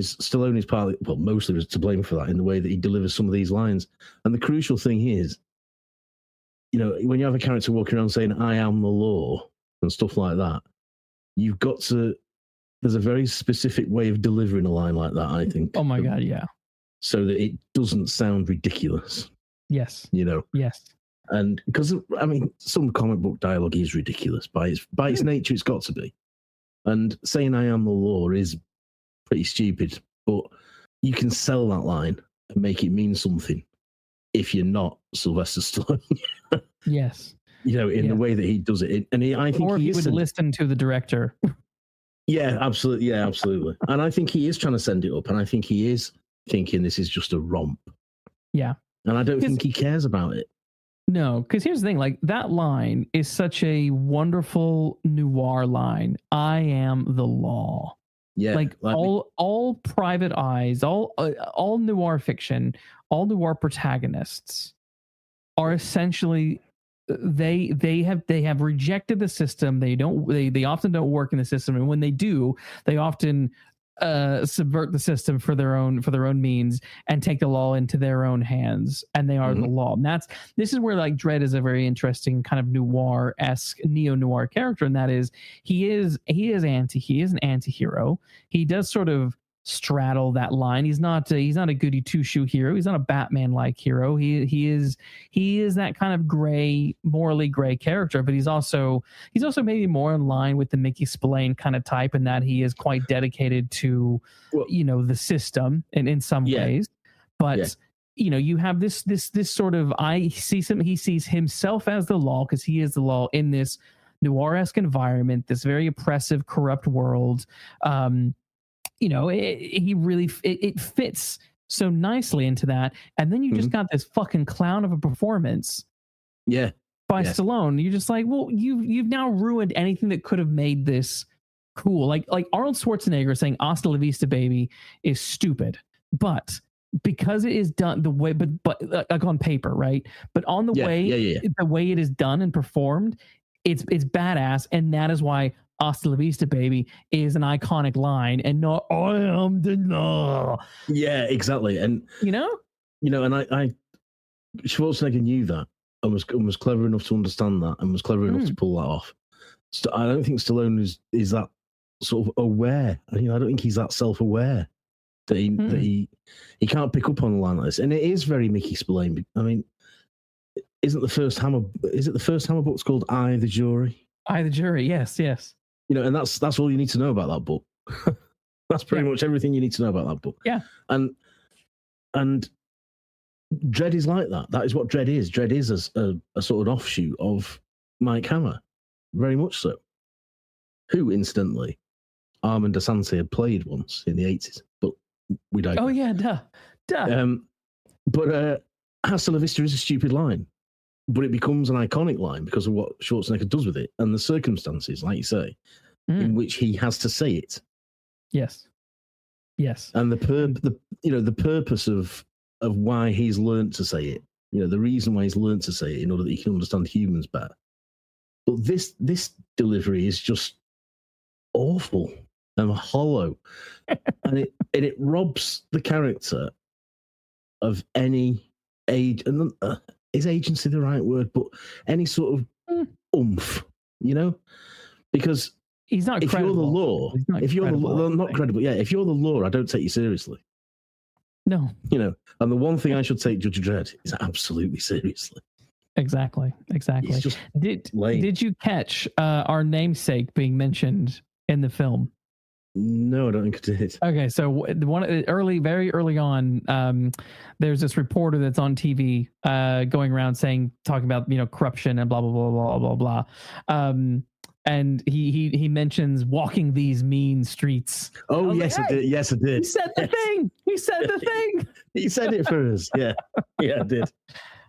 is partly, mostly to blame for that, in the way that he delivers some of these lines. And the crucial thing is, when you have a character walking around saying, I am the law, and stuff like that, there's a very specific way of delivering a line like that, I think. Oh my God, yeah. So that it doesn't sound ridiculous. Yes. Yes. And because, some comic book dialogue is ridiculous by its nature, it's got to be. And saying I am the law is pretty stupid, but you can sell that line and make it mean something if you're not Sylvester Stallone. Yes. In the way that he does it. And I think he would listen to the director. Yeah, absolutely. Yeah, absolutely. And I think he is trying to send it up. And I think he is thinking this is just a romp. Yeah. And I don't think he cares about it. No, because here's the thing, like that line is such a wonderful noir line. I am the law. Yeah. Like all private eyes, all noir fiction, all noir protagonists are essentially they have rejected the system. They often don't work in the system, and when they do, they often subvert the system for their own means and take the law into their own hands, and they are the law. And this is where like Dredd is a very interesting kind of noir-esque neo-noir character, and that is he is an anti-hero. He does sort of straddle that line. He's not a goody two-shoe hero. He's not a Batman-like hero. He is that kind of gray, morally gray character, but he's also maybe more in line with the Mickey Spillane kind of type, in that he is quite dedicated to the system and in some ways. But you have this sort of, he sees himself as the law because he is the law in this noir-esque environment, this very oppressive, corrupt world. It fits so nicely into that. And then you just got this fucking clown of a performance. Yeah. By Stallone. You're just like, well, you've now ruined anything that could have made this cool. Like Arnold Schwarzenegger saying "Hasta la vista, baby" is stupid, but because it is done the way, but like on paper, right? But on the the way it is done and performed, it's badass, and that is why "Hasta la vista, baby" is an iconic line, and not "I am the law." Yeah, exactly. And and I Schwarzenegger knew that and was clever enough to understand that and was clever enough to pull that off. So I don't think Stallone is that sort of aware. I don't think he's that self-aware that he can't pick up on a line like this. And it is very Mickey Spillane. I mean, is it the first Hammer book's called I, the Jury? I, the Jury, yes. And that's all you need to know about that book. That's pretty much everything you need to know about that book. Yeah. And Dredd is like that. That is what Dredd is. Dredd is a sort of offshoot of Mike Hammer, very much so. Who, incidentally, Armand Assante had played once in the 80s, but we don't. Oh yeah, duh. But "Hasta la vista" is a stupid line, but it becomes an iconic line because of what Schwarzenegger does with it and the circumstances, like you say, in which he has to say it. Yes. And the purpose of why he's learned to say it, the reason why he's learned to say it in order that he can understand humans better. But this delivery is just awful and hollow, and it robs the character of any age. And is agency the right word? But any sort of oomph, because he's not. If credible. You're the law, if you're credible, the law, not credible. Yeah, if you're the law, I don't take you seriously. No. And the one thing I should take Judge Dredd is absolutely seriously. Exactly. Did you catch our namesake being mentioned in the film? No, I don't think I did. Okay, so very early on, there's this reporter that's on TV going around talking about corruption and blah blah blah blah blah blah. And he mentions walking these mean streets. Oh yes, I did. Yes, I did. He said the thing. He said the thing. He said it for us. Yeah, I did.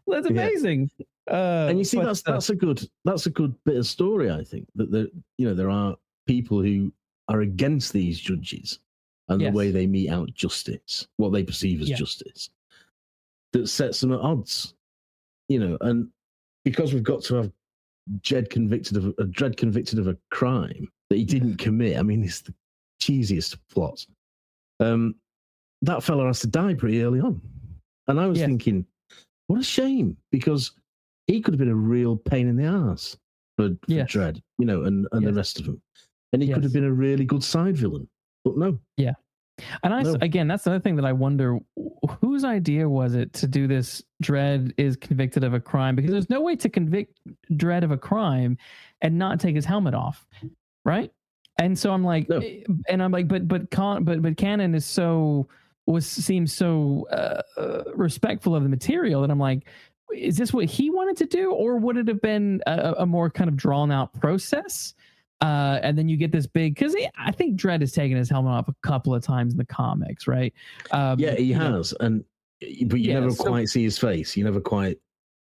That's amazing. And you see, that's a good bit of story. I think that there are people who are against these judges and the way they mete out justice, what they perceive as justice, that sets them at odds. And because we've got to have Dredd convicted of a crime that he didn't commit. I mean, it's the cheesiest plot. That fella has to die pretty early on, and I was thinking, what a shame, because he could have been a real pain in the ass for Dredd, and the rest of them, and he could have been a really good side villain, but no. Yeah. And again, that's another thing that I wonder, whose idea was it to do this Dredd is convicted of a crime? Because there's no way to convict Dredd of a crime and not take his helmet off, right? And so I'm like, No. but Cannon seems so respectful of the material that I'm like, is this what he wanted to do, or would it have been a more kind of drawn out process? And then you get this big, because I think Dredd has taken his helmet off a couple of times in the comics, right? Yeah, he has, but you never quite see his face. You never quite.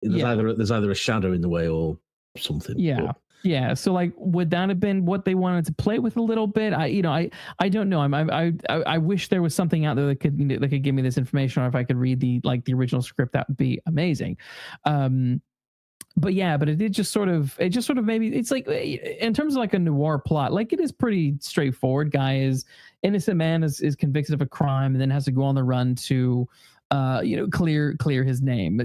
There's either a shadow in the way or something. Yeah. But. Yeah. So like, would that have been what they wanted to play with a little bit? I don't know. I wish there was something out there that could give me this information, or if I could read the original script, that would be amazing. But it did just sort of maybe it's like, in terms of like a noir plot, like it is pretty straightforward. Guy is innocent man is convicted of a crime and then has to go on the run to clear his name.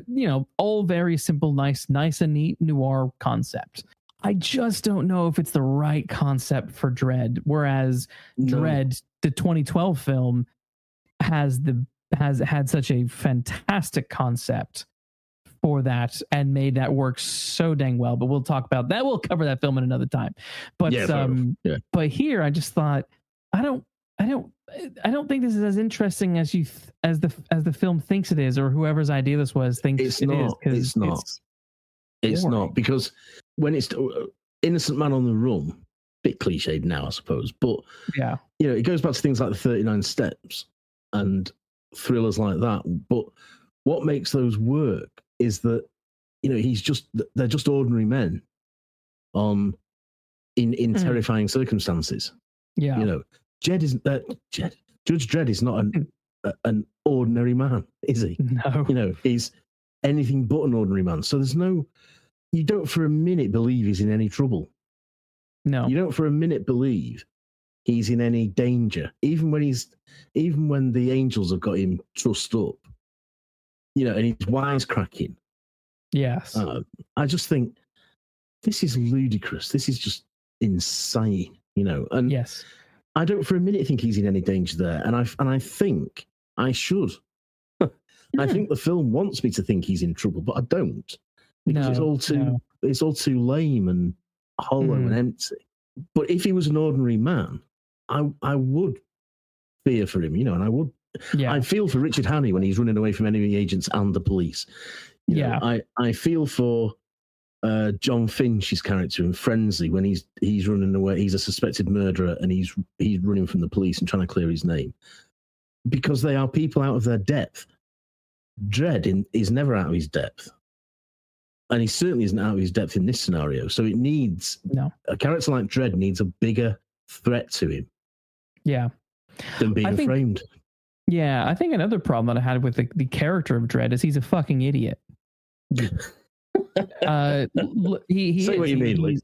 All very simple, nice and neat noir concept. I just don't know if it's the right concept for Dredd. Whereas Dredd, the 2012 film, has had such a fantastic concept for that and made that work so dang well. But we'll talk about that. We'll cover that film in another time. But but here I just thought, I don't think this is as interesting as the film thinks it is, or whoever's idea this was thinks it's not. It's not. It's not, because when it's innocent man on the run, bit cliched now, I suppose, but it goes back to things like the 39 Steps and thrillers like that. But what makes those work is that they're just ordinary men in terrifying circumstances. Judge Dredd is not an ordinary man, is he? No. He's anything but an ordinary man. So you don't for a minute believe he's in any trouble. No. You don't for a minute believe he's in any danger, even when the angels have got him trussed up, and he's wisecracking. Yes. I just think this is ludicrous. This is just insane, and yes. I don't for a minute think he's in any danger there. And I think I should. I think the film wants me to think he's in trouble, but I don't. Because it's all too lame and hollow and empty. But if he was an ordinary man, I would fear for him, and I would. Yeah. I feel for Richard Hannay when he's running away from enemy agents and the police. I feel for John Finch's character in Frenzy when he's running away. He's a suspected murderer and he's running from the police and trying to clear his name, because they are people out of their depth. Dredd is never out of his depth. And he certainly isn't out of his depth in this scenario. So it needs a character like Dredd needs a bigger threat to him. Yeah. Than being framed. Yeah, I think another problem that I had with the character of Dredd is he's a fucking idiot. Say what you mean, Lee.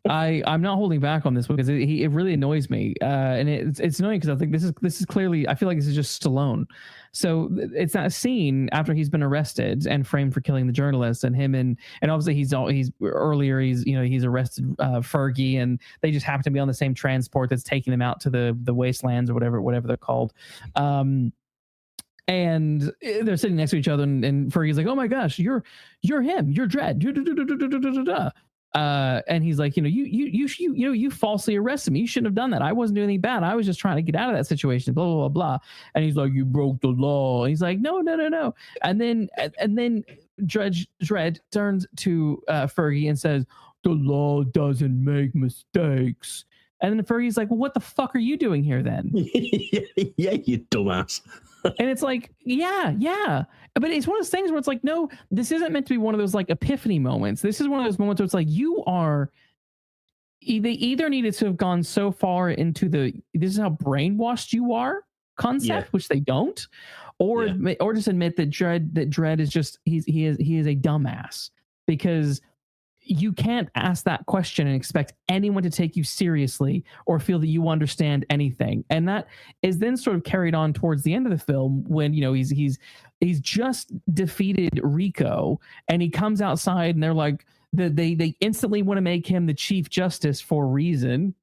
I'm not holding back on this because it really annoys me, and it's annoying because I think this is clearly, I feel like this is just Stallone. So it's that scene after he's been arrested and framed for killing the journalist, and him and obviously he's arrested Fergie, and they just happen to be on the same transport that's taking them out to the wastelands or whatever they're called. And they're sitting next to each other, and Fergie's like, "Oh my gosh, you're him, you're Dredd." And he's like, you falsely arrested me. You shouldn't have done that. I wasn't doing anything bad. I was just trying to get out of that situation. Blah blah blah blah. And he's like, you broke the law. And he's like, no. And then Judge Dredd turns to Fergie and says, the law doesn't make mistakes. And then Fergie's like, well, what the fuck are you doing here then? Yeah, you dumbass. And it's like, yeah. But it's one of those things where it's like, no, this isn't meant to be one of those like epiphany moments. This is one of those moments where it's like, they either needed to have gone so far into this is how brainwashed you are concept, which they don't, or just admit that Dredd is just, he is a dumbass, because you can't ask that question and expect anyone to take you seriously or feel that you understand anything. And that is then sort of carried on towards the end of the film when, he's just defeated Rico and he comes outside and they're like, they instantly want to make him the chief justice for a reason.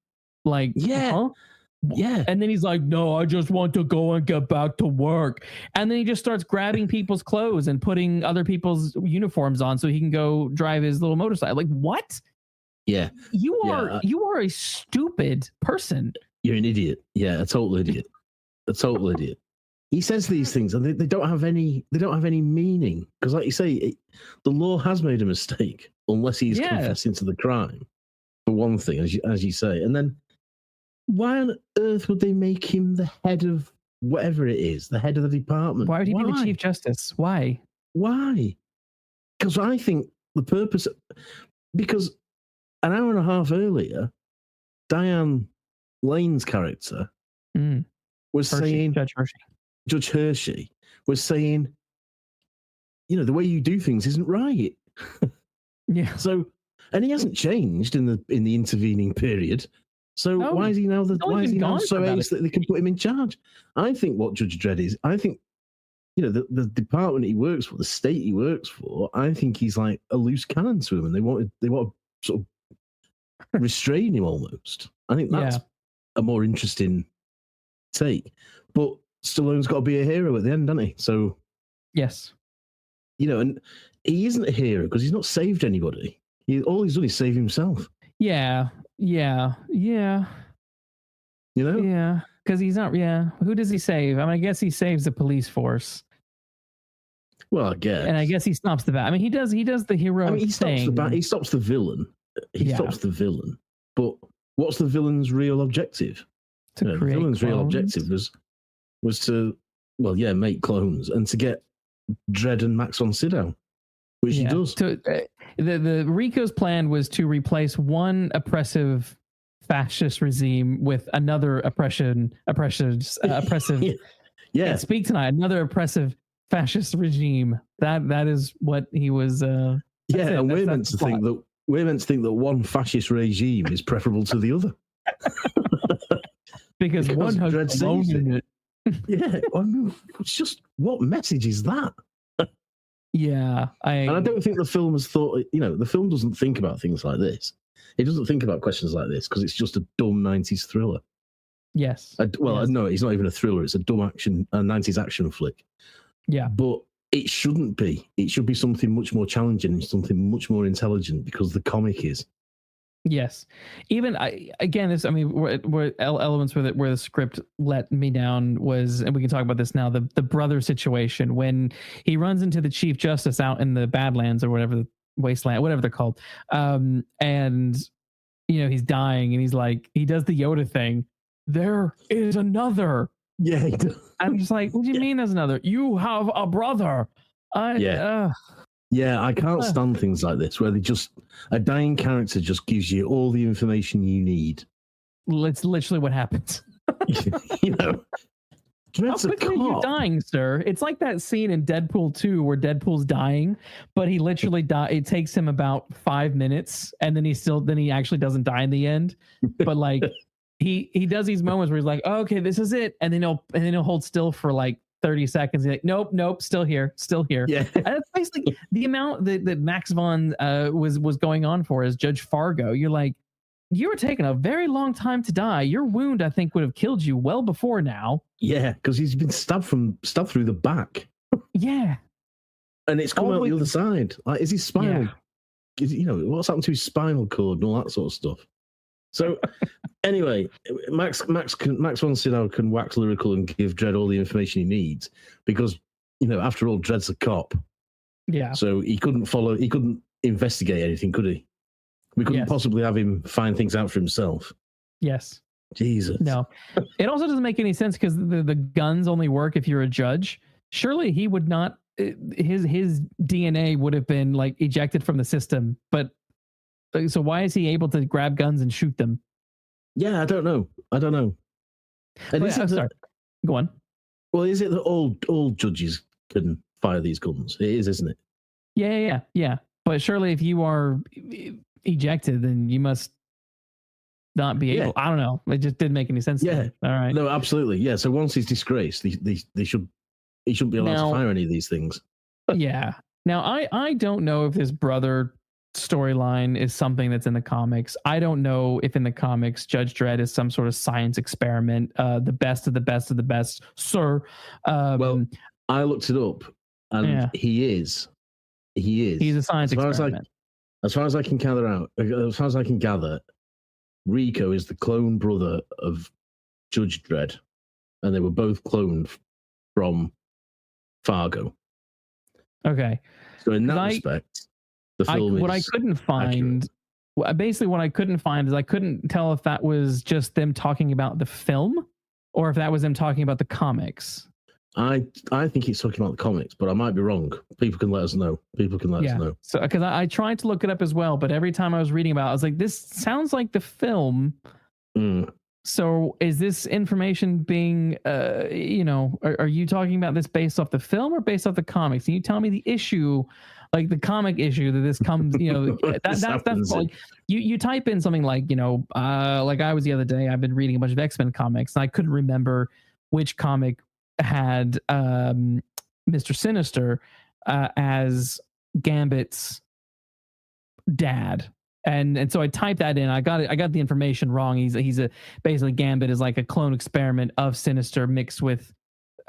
Like, huh? Yeah. And then he's like, no, I just want to go and get back to work. And then he just starts grabbing people's clothes and putting other people's uniforms on so he can go drive his little motorcycle. Like, what? Yeah. You are a stupid person. You're an idiot. Yeah, a total idiot. A total idiot. He says these things, and they don't have any. They don't have any meaning because, like you say, the law has made a mistake unless he's confessing to the crime. For one thing, as you say, and then why on earth would they make him the head of whatever it is, the head of the department? Why would he be the Chief Justice? Why? Why? Because I think the purpose. Because an hour and a half earlier, Diane Lane's character was saying, Judge Hershey was saying, the way you do things isn't right. Yeah. So, and he hasn't changed in the intervening period. So why is he now so ace that they can put him in charge? I think what Judge Dredd is, I think, the department he works for, the state he works for, I think he's like a loose cannon to him, and they want to sort of restrain him almost. I think that's a more interesting take. But Stallone's got to be a hero at the end, doesn't he? So yes, and he isn't a hero because he's not saved anybody. All he's done is save himself. Yeah. Yeah. Because he's not. Yeah, who does he save? I mean, I guess he saves the police force. Well, I guess, and I guess he stops the bat. I mean, he does the heroic thing. He stops the villain. He stops the villain. But what's the villain's real objective? The villain's real objective was to, make clones and to get Dredd and Max von Sydow, which he does. The Rico's plan was to replace one oppressive fascist regime with another oppressive. Yeah. Speak tonight. Another oppressive fascist regime. That is what he was. And we're meant to think that one fascist regime is preferable to the other. because one has Stallone in it. Yeah, I mean, it's just, what message is that? Yeah, and I don't think the film has thought. The film doesn't think about things like this. It doesn't think about questions like this because it's just a dumb 90s thriller. Yes. No, it's not even a thriller. It's a dumb 90s action flick. Yeah. But it shouldn't be. It should be something much more challenging, something much more intelligent, because the comic is. Yes. Even where elements where the script let me down was, and we can talk about this now, the brother situation when he runs into the Chief Justice out in the Badlands or whatever, the wasteland, whatever they're called. And he's dying and he's like, he does the Yoda thing. There is another. Yeah. He does. I'm just like, what do you mean there's another? You have a brother. Yeah, I can't stand things like this where a dying character just gives you all the information you need. It's literally what happens. Dredd's How quickly are you dying, sir? It's like that scene in Deadpool 2 where Deadpool's dying, but he literally it takes him about 5 minutes, and then he actually doesn't die in the end. But like he does these moments where he's like, oh, okay, this is it, and then he'll hold still for like 30 seconds. He's like, nope, still here. Yeah. And that's basically the amount that Max von was going on for as Judge Fargo. You're like, you were taking a very long time to die. Your wound, I think, would have killed you well before now. Yeah, because he's been stabbed through the back. Yeah. And it's come out the other side. Like, is his spinal? Yeah. What's happened to his spinal cord and all that sort of stuff. So, anyway, Max von Sydow can wax lyrical and give Dredd all the information he needs because, after all, Dredd's a cop. Yeah. So he couldn't investigate anything, could he? We couldn't possibly have him find things out for himself. Yes. Jesus. No. It also doesn't make any sense because the guns only work if you're a judge. Surely he would not, his DNA would have been like ejected from the system. But so why is he able to grab guns and shoot them? Yeah, I don't know. And sorry. Go on. Well, is it that all judges can fire these guns? It is, isn't it? Yeah. But surely if you are ejected, then you must not be able. I don't know. It just didn't make any sense. Yeah. All right. No, absolutely. Yeah. So once he's disgraced, he shouldn't be allowed to fire any of these things. Yeah. Now I don't know if this brother storyline is something that's in the comics. I don't know if in the comics Judge Dredd is some sort of science experiment, the best of the best of the best, sir. Well, I looked it up, and he is. He's a science experiment. As far as I can gather, Rico is the clone brother of Judge Dredd, and they were both cloned from Fargo. Okay. So in that respect, the film what I couldn't find, basically what I couldn't find is I couldn't tell if that was just them talking about the film or if that was them talking about the comics. I think he's talking about the comics, but I might be wrong. People can let us know. So, because I tried to look it up as well, but every time I was reading about it, I was like, this sounds like the film. So is this information being, are you talking about this based off the film or based off the comics? Can you tell me the issue, like the comic issue that this comes, that's like, you type in something like, like I was the other day, I've been reading a bunch of X-Men comics and I couldn't remember which comic had Mr. Sinister as Gambit's dad. And so I typed that in. I got the information wrong. He's basically Gambit is like a clone experiment of Sinister mixed with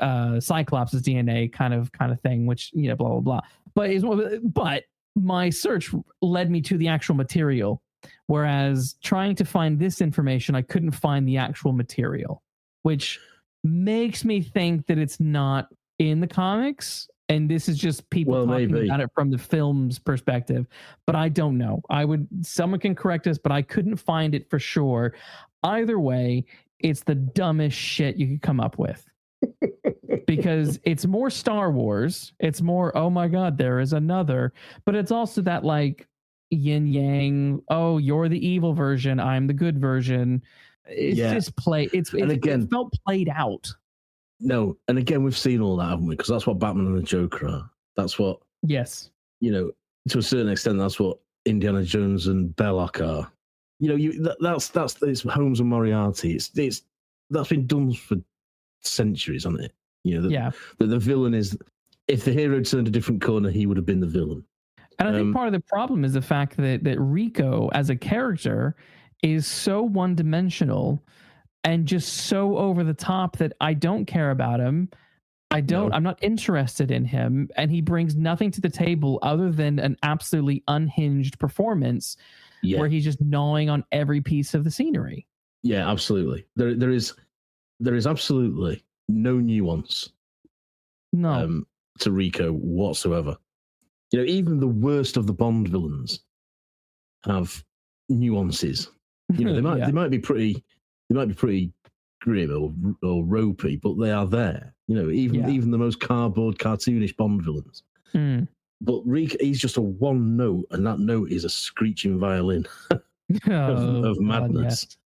Cyclops' DNA kind of thing, which blah blah blah. But my search led me to the actual material, whereas trying to find this information, I couldn't find the actual material, which makes me think that it's not in the comics. And this is just people talking about it from the film's perspective, but I don't know. Someone can correct us, but I couldn't find it for sure. Either way, it's the dumbest shit you could come up with because it's more Star Wars. It's more, oh my God, there is another, but it's also that like yin yang. Oh, you're the evil version. I'm the good version. It's just it felt played out. No, and again, we've seen all that, haven't we? Because that's what Batman and the Joker are. That's what, yes, to a certain extent, that's what Indiana Jones and Belloc are. That's it's Holmes and Moriarty. It's that's been done for centuries, hasn't it? The villain is, if the hero turned a different corner, he would have been the villain. And I think part of the problem is the fact that Rico as a character is so one-dimensional and just so over the top that I don't care about him. I'm not interested in him. And he brings nothing to the table other than an absolutely unhinged performance where he's just gnawing on every piece of the scenery. Yeah, absolutely. There is absolutely no nuance to Rico whatsoever. Even the worst of the Bond villains have nuances. They might be pretty grim or ropey, but they are there. Even the most cardboard, cartoonish Bond villains. But Rico, he's just a one note, and that note is a screeching violin of madness.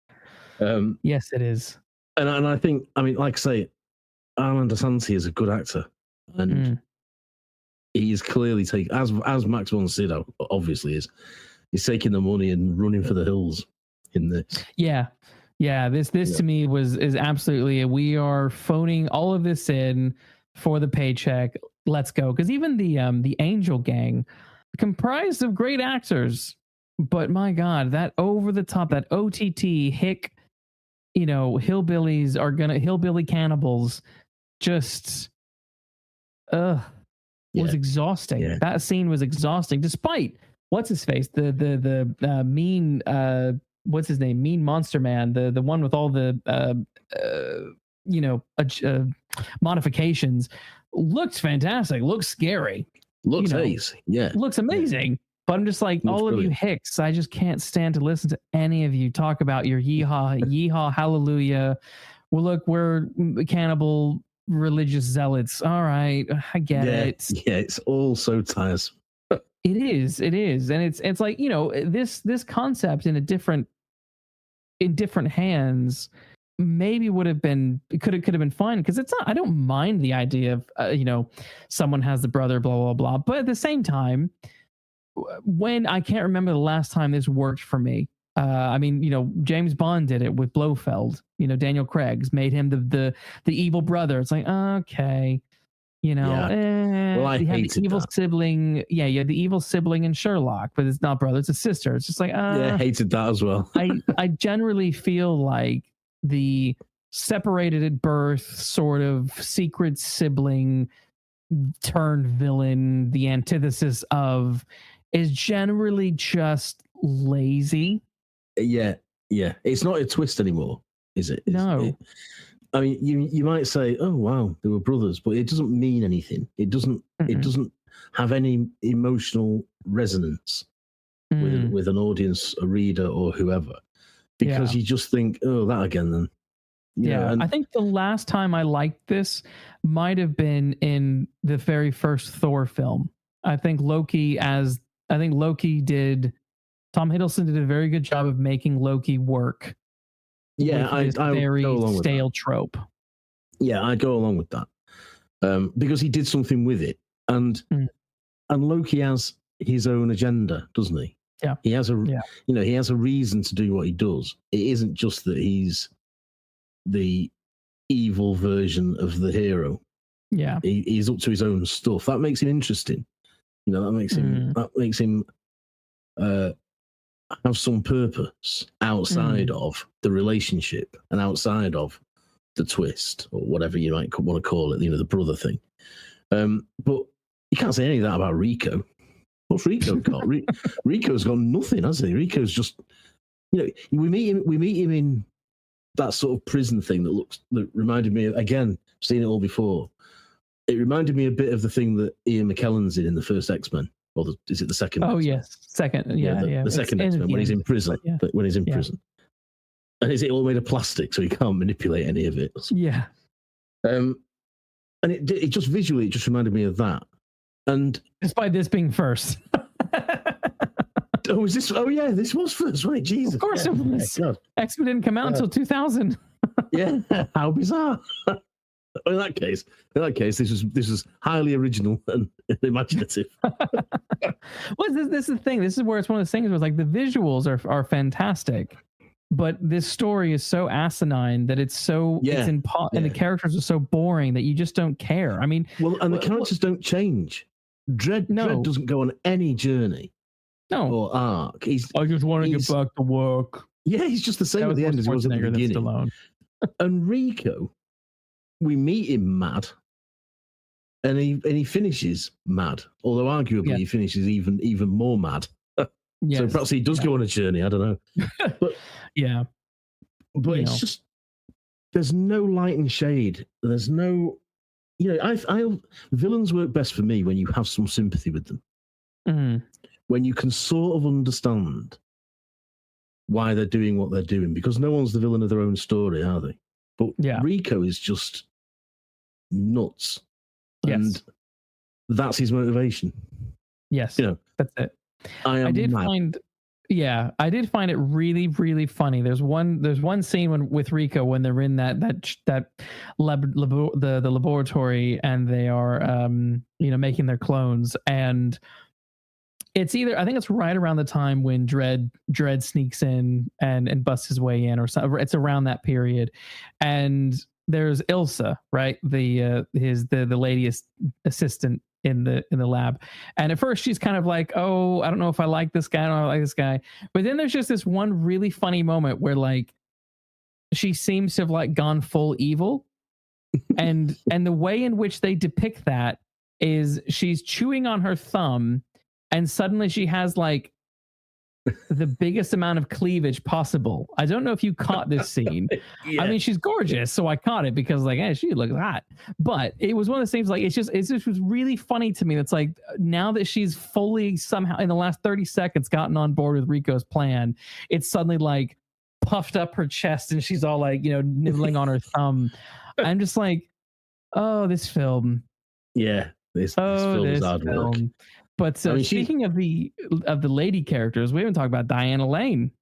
Yes, it is. And I think, like I say, Armand Assante is a good actor, and he is clearly taking, as Max von Sydow obviously is, he's taking the money and running for the hills in this. This to me is absolutely, we are phoning all of this in for the paycheck. Let's go. Because even the Angel Gang, comprised of great actors, but my God, that over the top, that OTT hick, hillbillies are hillbilly cannibals, just was exhausting. Yeah. That scene was exhausting, despite what's his face, the mean what's his name, Mean Monster Man, the one with all the modifications, looks fantastic, looks scary, looks ace, looks amazing. But I'm just like, all of you hicks, I just can't stand to listen to any of you talk about your yeehaw, hallelujah. Well, look, we're cannibal religious zealots. All right, I get it. Yeah, it's all so tiresome. It is, and it's like, this concept in different hands maybe would have been, could have been fine, because it's not, I don't mind the idea of someone has the brother, blah blah blah, but at the same time, when I can't remember the last time this worked for me. James Bond did it with Blofeld. Daniel Craig's made him the evil brother. It's like, okay. Well, I hated the evil sibling. Yeah, you had the evil sibling in Sherlock, but it's not brother, it's a sister. It's just like, I hated that as well. I generally feel like the separated at birth sort of secret sibling turned villain, the antithesis of is generally just lazy. Yeah. It's not a twist anymore, is it? No. I mean, you might say, "Oh wow, they were brothers," but it doesn't mean anything. It doesn't have any emotional resonance with an audience, a reader, or whoever, because you just think, "Oh, that again." Then, I think the last time I liked this might have been in the very first Thor film. I think Loki did. Tom Hiddleston did a very good job of making Loki work. Yeah, I very go along with stale that. trope. Yeah, I go along with that because he did something with it, and Loki has his own agenda, doesn't he? Yeah, he has he has a reason to do what he does. It isn't just that he's the evil version of the hero. Yeah, he's up to his own stuff. That makes him interesting. That makes him have some purpose outside of the relationship and outside of the twist or whatever you might want to call it, the brother thing. But you can't say any of that about Rico. What's Rico got? Rico's got nothing, has he? Rico's just, we meet him in that sort of prison thing that reminded me of, again, seen it all before. It reminded me a bit of the thing that Ian McKellen's in the first X-Men. Or is it the second? Oh, yes. Second. Yeah. The second X-Men when he's in prison. When he's in prison. And is it all made of plastic so he can't manipulate any of it? Yeah. And it just visually, it just reminded me of that. And despite this being first. Oh, is this? Oh, yeah, this was first, right? Jesus. Of course it was. X-Men didn't come out until 2000. Yeah, how bizarre. In that case, this was highly original and imaginative. Well, this is the thing. This is where it's one of those things where it's like the visuals are fantastic, but this story is so asinine that it's so and the characters are so boring that you just don't care. I mean, the characters don't change. Dredd doesn't go on any journey. No. Or arc. I just want to get back to work. Yeah, he's just the same at the end as he was at the beginning. And Rico, we meet him mad, and he finishes mad. Although arguably he finishes even more mad. Yes. So perhaps he does go on a journey. I don't know. But but it's just there's no light and shade. There's no, villains work best for me when you have some sympathy with them. Mm-hmm. When you can sort of understand why they're doing what they're doing, because no one's the villain of their own story, are they? But Rico is just nuts. Yes. And that's his motivation. Yes. That's it. I did find it really, really funny. There's one scene with Rico when they're in the laboratory and they are making their clones, and it's I think it's right around the time when Dredd sneaks in and busts his way in, or something. It's around that period, and there's Ilsa, right? The lady assistant in the lab, and at first she's kind of like, oh, I don't know if I like this guy, I don't like this guy, but then there's just this one really funny moment where like she seems to have like gone full evil, and the way in which they depict that is she's chewing on her thumb, and suddenly she has like the biggest amount of cleavage possible. I don't know if you caught this scene. I mean, she's gorgeous, so I caught it because like, hey, she looks hot. But it was one of those things like it just was really funny to me. That's like now that she's fully somehow in the last 30 seconds gotten on board with Rico's plan, it's suddenly like puffed up her chest and she's all like, nibbling on her thumb. I'm just like, oh, this film. Yeah, this film is hard work. But speaking of the lady characters, we haven't talked about Diane Lane.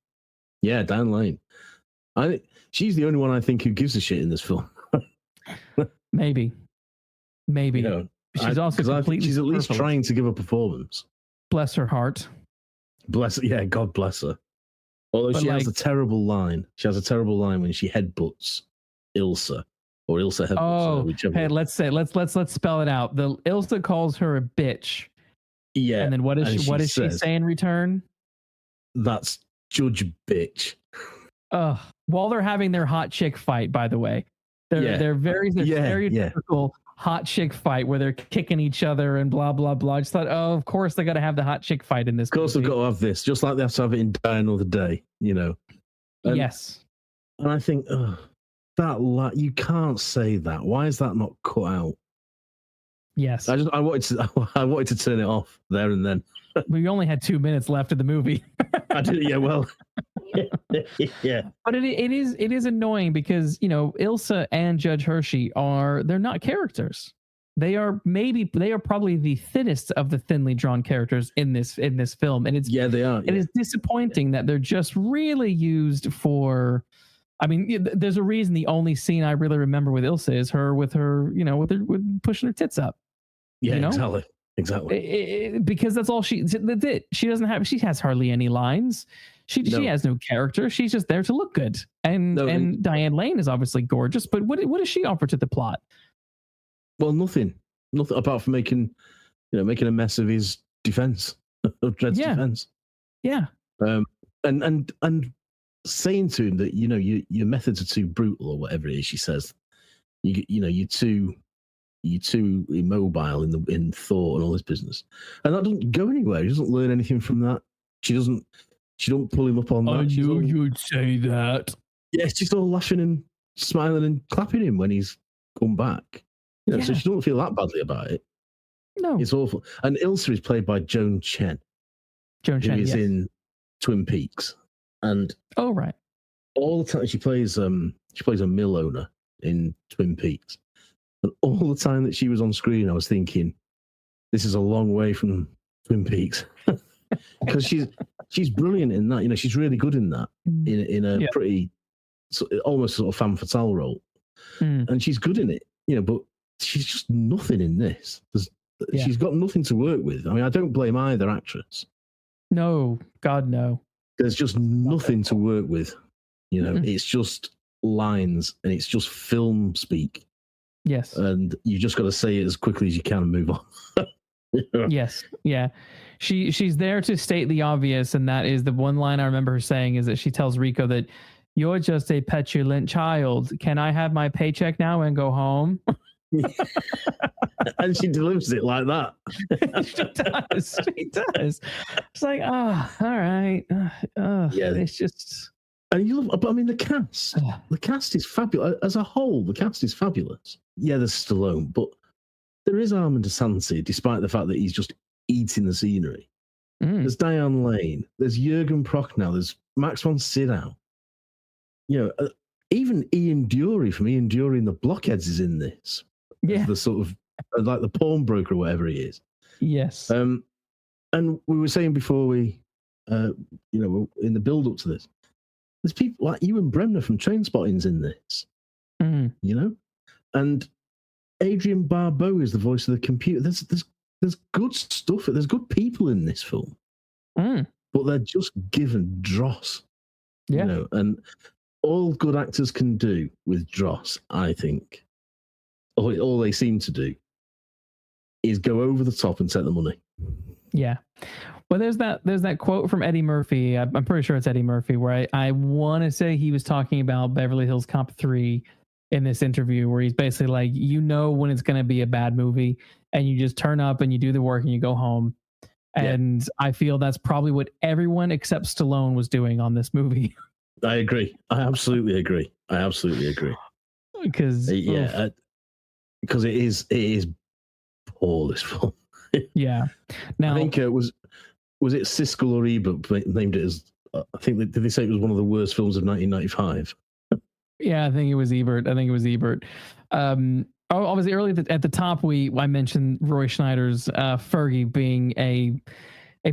Yeah, Diane Lane. She's the only one I think who gives a shit in this film. Maybe. She's also completely. She's at least trying to give a performance. Bless her heart. God bless her. Although she has a terrible line. She has a terrible line when she headbutts Ilsa. Or Ilsa headbutts her, whichever. Hey, let's spell it out. The Ilsa calls her a bitch. Yeah. And then what does she say in return? That's Judge bitch. While they're having their hot chick fight, by the way. They're very stereotypical hot chick fight where they're kicking each other and blah blah blah. I just thought, oh, of course they got to have the hot chick fight in this. Of course, movie. they've got to have this, just like they have to have it in Die Another Day. Yes. And I think you can't say that. Why is that not cut out? Yes. I wanted to turn it off there and then. We only had 2 minutes left of the movie. I did, yeah. Well, yeah. But it is annoying because Ilsa and Judge Hershey they're not characters. They are probably the thinnest of the thinly drawn characters in this film, and they are. It is disappointing that they're just really used for. I mean, there's a reason the only scene I really remember with Ilsa is her with with pushing her tits up. Yeah, exactly. Because that's all that's it. She has hardly any lines. She has no character. She's just there to look good. And Diane Lane is obviously gorgeous, but what does she offer to the plot? Well, nothing apart from making a mess of his defense, of Dredd's defense. Yeah. And saying to him that your methods are too brutal or whatever it is. She says, you're too immobile in thought and all this business, and that doesn't go anywhere. He doesn't learn anything from that. She don't pull him up on that. I knew you'd say that. Yeah, she's all laughing and smiling and clapping him when he's come back. So she don't feel that badly about it. No, it's awful. And Ilsa is played by Joan Chen. Who is in Twin Peaks, and right, all the time she plays a mill owner in Twin Peaks. And all the time that she was on screen, I was thinking, this is a long way from Twin Peaks. Because she's brilliant in that. She's really good in that, in a pretty, almost sort of femme fatale role. And she's good in it, but she's just nothing in this. She's got nothing to work with. I mean, I don't blame either actress. No, God, no. There's just nothing to work with. It's just lines and it's just film speak. Yes. And you just got to say it as quickly as you can and move on. Yes. Yeah. She's there to state the obvious. And that is the one line I remember her saying is that she tells Rico that you're just a petulant child. Can I have my paycheck now and go home? And she delivers it like that. She does. It's like, all right. It's just. And the cast is fabulous. As a whole, the cast is fabulous. Yeah, there's Stallone, but there is Armand Assante, despite the fact that he's just eating the scenery. There's Diane Lane, there's Jürgen Prochnow, there's Max von Sydow. Even Ian Dury from Ian Dury and the Blockheads is in this. Yeah. The sort of, like the pawnbroker or whatever he is. Yes. And we were saying before we, in the build-up to this, there's people like Ewan Bremner from Trainspotting's in this, and Adrian Barbeau is the voice of the computer. There's good stuff. There's good people in this film, but they're just given dross, and all good actors can do with dross, I think, all they seem to do is go over the top and take the money. Yeah. Well, there's that quote from Eddie Murphy. I'm pretty sure it's Eddie Murphy, where I want to say he was talking about Beverly Hills Cop 3 in this interview, where he's basically like, when it's going to be a bad movie, and you just turn up and you do the work and you go home. And I feel that's probably what everyone except Stallone was doing on this movie. I agree. I absolutely agree. Because because it is poor, this film. Yeah. Now, I think was it Siskel or Ebert named it as, I think, did they say it was one of the worst films of 1995? Yeah, I think it was Ebert. Obviously, early at the top, I mentioned Roy Schneider's Fergie being a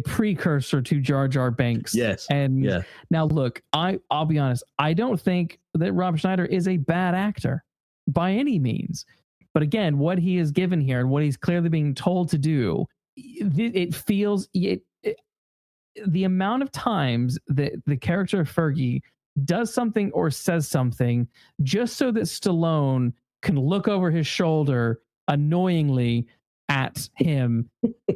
precursor to Jar Jar Binks. Yes. And now, look, I'll be honest. I don't think that Rob Schneider is a bad actor by any means. But again, what he is given here and what he's clearly being told to do, it feels the amount of times that the character of Fergie does something or says something just so that Stallone can look over his shoulder annoyingly at him.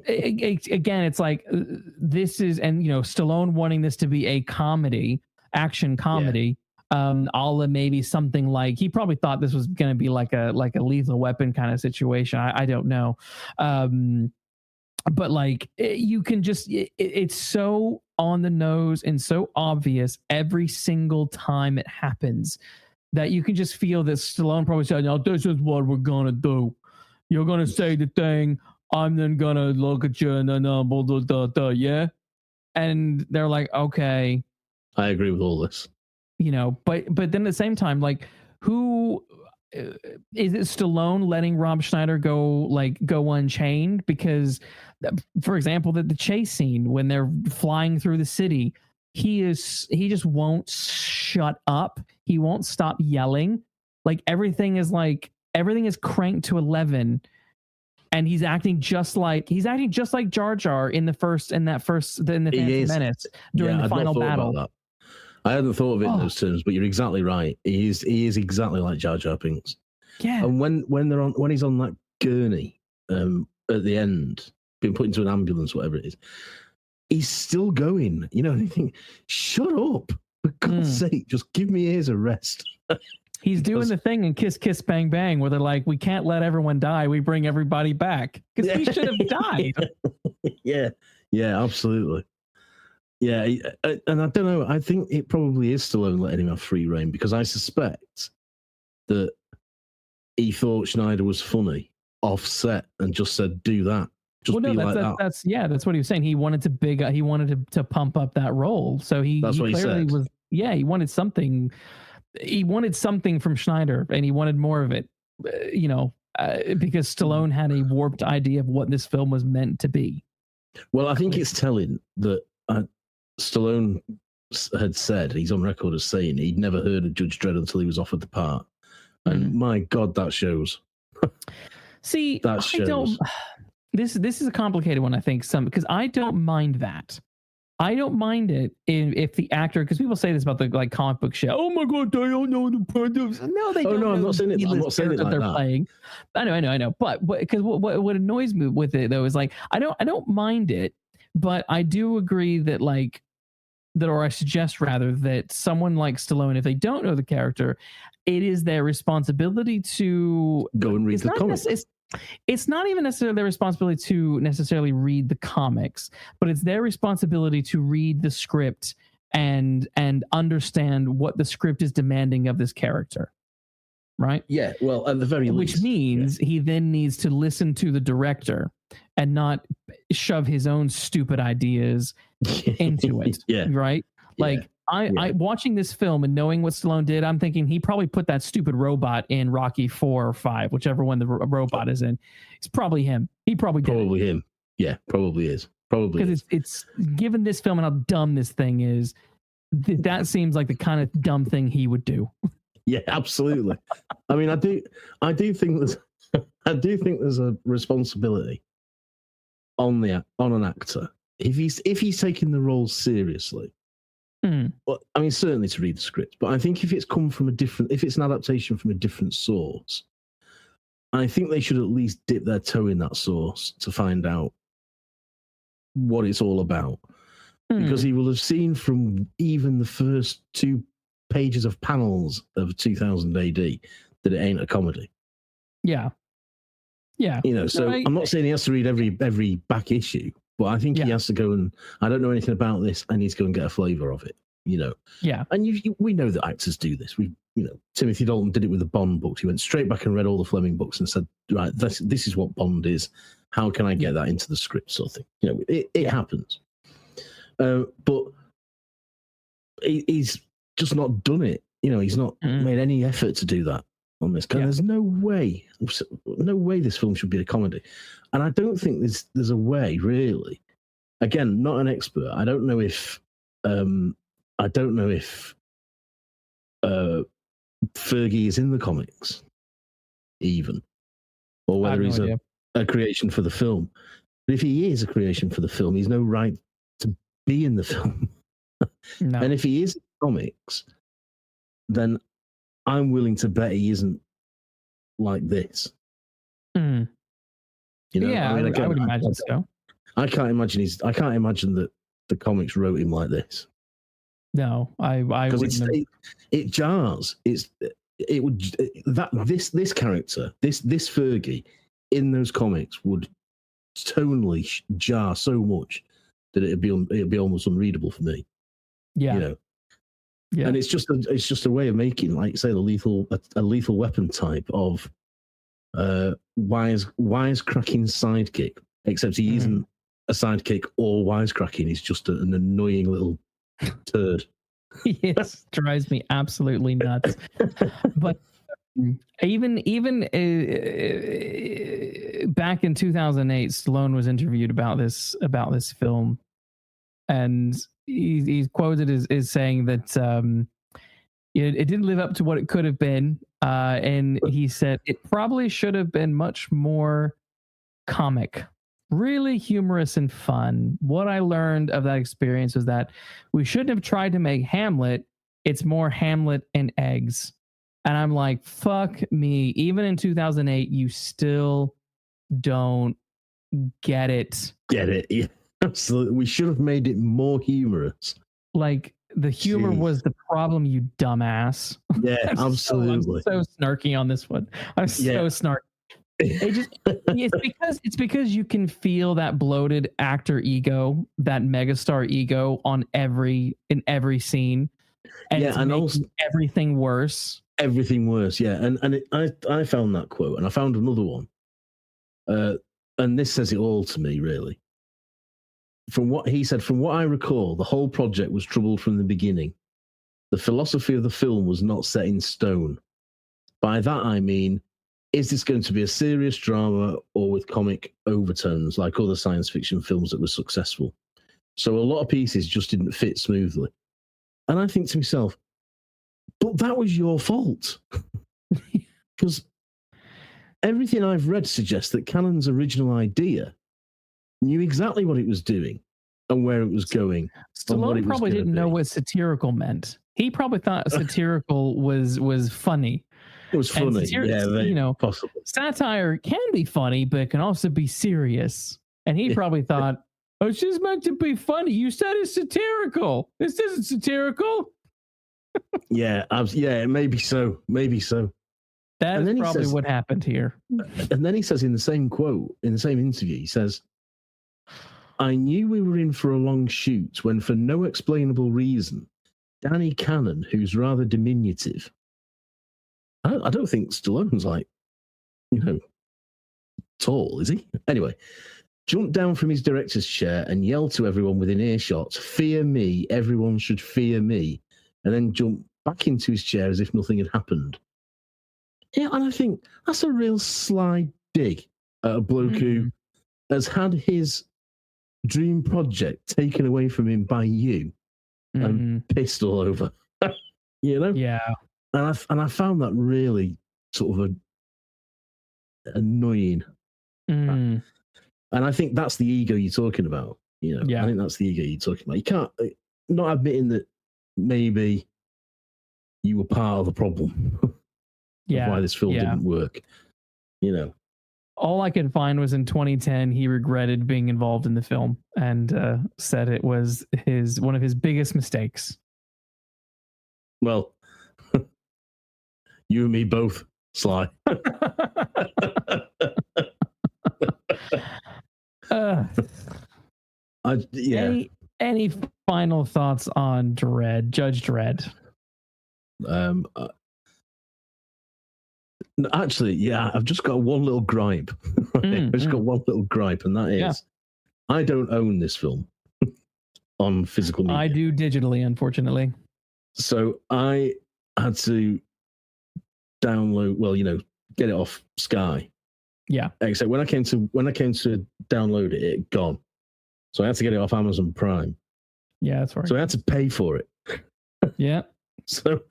Again, it's like this is, and Stallone wanting this to be a comedy, action comedy. a la maybe something like, he probably thought this was going to be like a Lethal Weapon kind of situation. I don't know. But like you can just, it's so on the nose and so obvious every single time it happens that you can just feel that Stallone probably said, "No, this is what we're gonna do. You're gonna say the thing. I'm then gonna look at you and then blah, blah, blah, blah, yeah." And they're like, "Okay." I agree with all this. You know, but then at the same time, like, who is it? Stallone letting Rob Schneider go unchained? Because, for example, the chase scene when they're flying through the city, he just won't shut up. He won't stop yelling. Like everything is cranked to 11, and he's acting just like Jar Jar in the Phantom Menace during the final battle. I hadn't thought of it in those terms, but you're exactly right. He is exactly like Jar Jar Binks. Yeah. And when he's on that gurney at the end, being put into an ambulance, whatever it is, he's still going. You know, and you think, shut up. For God's sake, just give me ears a rest. He's doing the thing in Kiss Kiss Bang Bang where they're like, we can't let everyone die. We bring everybody back. Because he should have died. Yeah, absolutely. Yeah, and I don't know. I think it probably is Stallone letting him have free reign, because I suspect that he thought Schneider was funny offset and just said, "Do that." That's what he was saying. He wanted to pump up that role. So he clearly was. Yeah, he wanted something. He wanted something from Schneider, and he wanted more of it. Because Stallone had a warped idea of what this film was meant to be. Well, I think it's telling that Stallone had said, he's on record as saying, he'd never heard of Judge Dredd until he was offered the part. And my God, that shows. See, that shows. This is a complicated one, I think, because I don't mind that. I don't mind it if the actor, because people say this about the like comic book shit. Oh my God, they don't know the produce. No, they don't. Oh no, I'm not saying it. I'm not saying it like they're playing. I know. But because what annoys me with it though is like I don't mind it, but I do agree that or I suggest rather that someone like Stallone, if they don't know the character, it is their responsibility to go and read the comics. It's not even necessarily their responsibility to necessarily read the comics, but it's their responsibility to read the script and understand what the script is demanding of this character. Right? Yeah, well, at the very least. Which means he then needs to listen to the director and not shove his own stupid ideas into it. Yeah. Right? Like, I watching this film and knowing what Stallone did, I'm thinking he probably put that stupid robot in Rocky 4 or 5, whichever one the robot is in. It's probably him. He probably did. Probably him. Yeah, probably is. Probably because it's given this film and how dumb this thing is, that seems like the kind of dumb thing he would do. Yeah, absolutely. I mean, I do think there's a responsibility on an actor if he's taking the role seriously. Well, I mean, certainly to read the script, but I think if it's an adaptation from a different source, I think they should at least dip their toe in that source to find out what it's all about. Because he will have seen from even the first 2 pages of panels of 2000 AD that it ain't a comedy. Yeah. You know, so I'm not saying he has to read every back issue, but I think he has to go and, I don't know anything about this, I need to go and get a flavour of it, you know. Yeah. And we know that actors do this. Timothy Dalton did it with the Bond books. He went straight back and read all the Fleming books and said, right, this is what Bond is. How can I get that into the script, sort of thing? You know, it happens. But he's just not done it. You know, he's not made any effort to do that on this. There's no way this film should be a comedy. And I don't think there's a way, really. Again, not an expert. I don't know if Fergie is in the comics, even, or whether he's a creation for the film. But if he is a creation for the film, he's no right to be in the film. No. And if he is in the comics, then I'm willing to bet he isn't like this. You know? Yeah, I would imagine so. I can't imagine that the comics wrote him like this. No, I because wouldn't. it jars. It would that this character, this Fergie in those comics would tonally jar so much that it'd be almost unreadable for me. Yeah. You know. Yeah. And it's just a way of making, like say, a lethal weapon type of wisecracking sidekick, except he isn't a sidekick or wisecracking. He's just an annoying little turd. Yes, drives me absolutely nuts. But even back in 2008, Stallone was interviewed about this film, and he's quoted as saying that it didn't live up to what it could have been, and he said it probably should have been much more comic, really humorous and fun. What I learned of that experience was that we shouldn't have tried to make Hamlet. It's more Hamlet and eggs. And I'm like, fuck me. Even in 2008, you still don't get it. Get it? Yeah, absolutely. We should have made it more humorous. Like, the humor was the problem, you dumbass. Yeah, absolutely. I'm so snarky on this one. I'm so snarky. It's because you can feel that bloated actor ego, that megastar ego in every scene, and it's making everything worse. Everything worse, yeah. And I found that quote, and I found another one, and this says it all to me, really. From what he said, from what I recall, the whole project was troubled from the beginning. The philosophy of the film was not set in stone. By that I mean, is this going to be a serious drama or with comic overtones like other science fiction films that were successful? So a lot of pieces just didn't fit smoothly. And I think to myself, but that was your fault. Because everything I've read suggests that Cannon's original idea knew exactly what it was doing and where it was going. Stallone probably didn't know what satirical meant. He probably thought satirical was funny. It was funny, possible. Satire can be funny, but it can also be serious. And he probably thought, "Oh, it's just meant to be funny. You said it's satirical. This isn't satirical." Yeah, maybe so. That's probably what happened here. And then he says in the same quote, in the same interview, he says, "I knew we were in for a long shoot when, for no explainable reason, Danny Cannon, who's rather diminutive." I don't think Stallone's tall, is he? Anyway, jumped down from his director's chair and yelled to everyone within earshot, "Fear me, everyone should fear me," and then jumped back into his chair as if nothing had happened. Yeah, and I think that's a real sly dig at a bloke who has had his dream project taken away from him by you and pissed all over. Yeah. And I found that really sort of annoying. And I think that's the ego you're talking about. I think that's the ego you're talking about. You can't not admitting that maybe you were part of the problem of why this film didn't work. All I could find was in 2010 he regretted being involved in the film and said it was one of his biggest mistakes. Well, you and me both, Sly. Any final thoughts on Judge Dredd? Actually, I've just got one little gripe. I've just got one little gripe, and that is, I don't own this film on physical media. I do digitally, unfortunately. So I had to download, get it off Sky. Yeah. Except when I came to download it, it had gone. So I had to get it off Amazon Prime. Yeah, that's right. So I had to pay for it. Yeah. So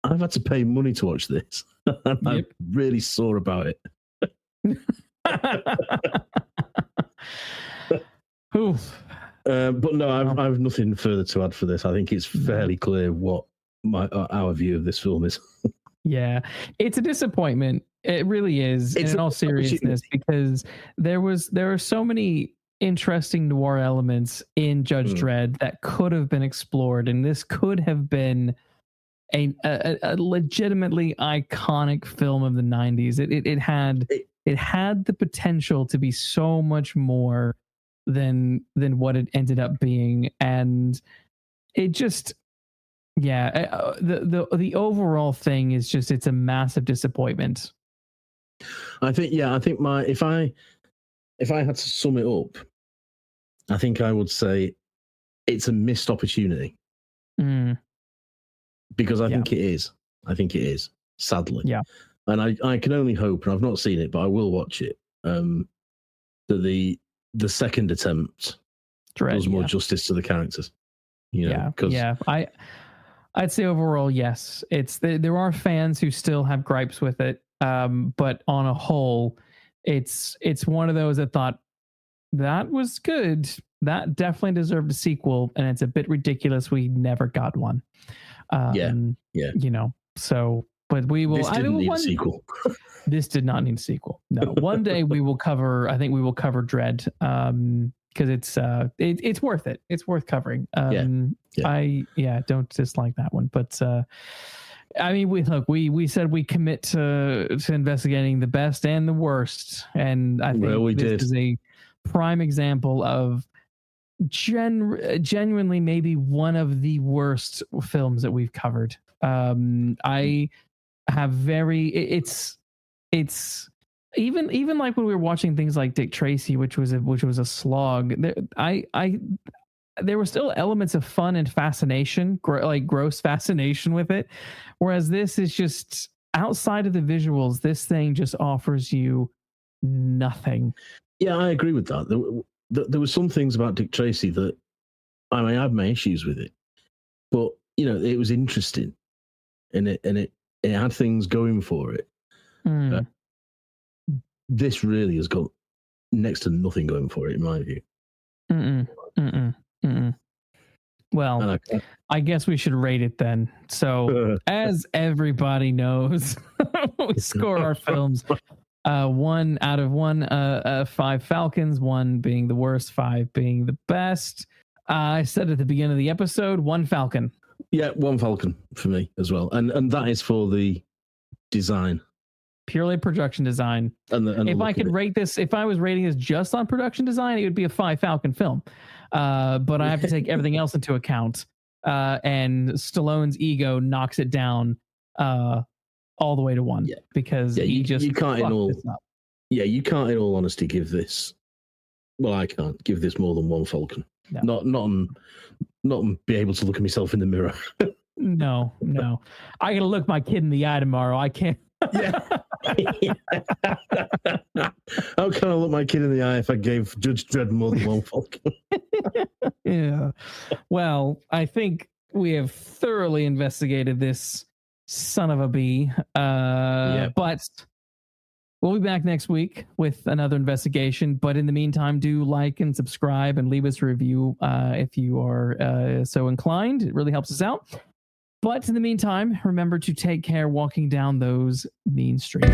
I've had to pay money to watch this. I'm really sore about it. But no, I have nothing further to add for this. I think it's fairly clear what our view of this film is. Yeah, it's a disappointment. It really is, in all seriousness, because there are so many interesting noir elements in Judge Dredd that could have been explored, and this could have been a legitimately iconic film of the 90s. It had the potential to be so much more than what it ended up being, and it just the overall thing is just, it's a massive disappointment. I think if I had to sum it up, I think I would say it's a missed opportunity. Because I think it is. I think it is, sadly. Yeah. And I can only hope, and I've not seen it, but I will watch it, that the second attempt does more justice to the characters. I'd say overall, yes. There are fans who still have gripes with it, but on a whole, it's one of those that thought that was good. That definitely deserved a sequel, and it's a bit ridiculous we never got one. So, but we will. This didn't need a sequel. This did not need a sequel. No. One day we will cover. I think we will cover Dredd, because it's worth it. It's worth covering. I don't dislike that one, but I mean, we said we commit to investigating the best and the worst, and I think this is a prime example of genuinely maybe one of the worst films that we've covered. I have it's even like when we were watching things like Dick Tracy, which was a slog. There were still elements of fun and fascination, like gross fascination with it, whereas this is just outside of the visuals. This thing just offers you nothing. Yeah, I agree with that. There were some things about Dick Tracy that I have my issues with it, but it was interesting, and it had things going for it. This really has got next to nothing going for it, in my view. Well, I guess we should rate it then. So, as everybody knows, we score our films 1 out of 1, 5 Falcons, 1 being the worst, 5 being the best. I said at the beginning of the episode, 1 Falcon. Yeah, 1 Falcon for me as well, and that is for the design, purely production design. And if I could rate this, if I was rating this just on production design, it would be a 5 Falcon film. But I have to take everything else into account, and Stallone's ego knocks it down all the way to 1, because you can't in all honesty give this. Well, I can't give this more than 1 Falcon. No. Not be able to look at myself in the mirror. No. I gotta look my kid in the eye tomorrow. I can't. Yeah. How can I look my kid in the eye if I gave Judge Dredd more than 1 Falcon? Yeah. Well, I think we have thoroughly investigated this son of a bee. But we'll be back next week with another investigation. But in the meantime, do like and subscribe and leave us a review if you are so inclined. It really helps us out. But in the meantime, remember to take care walking down those mean streets.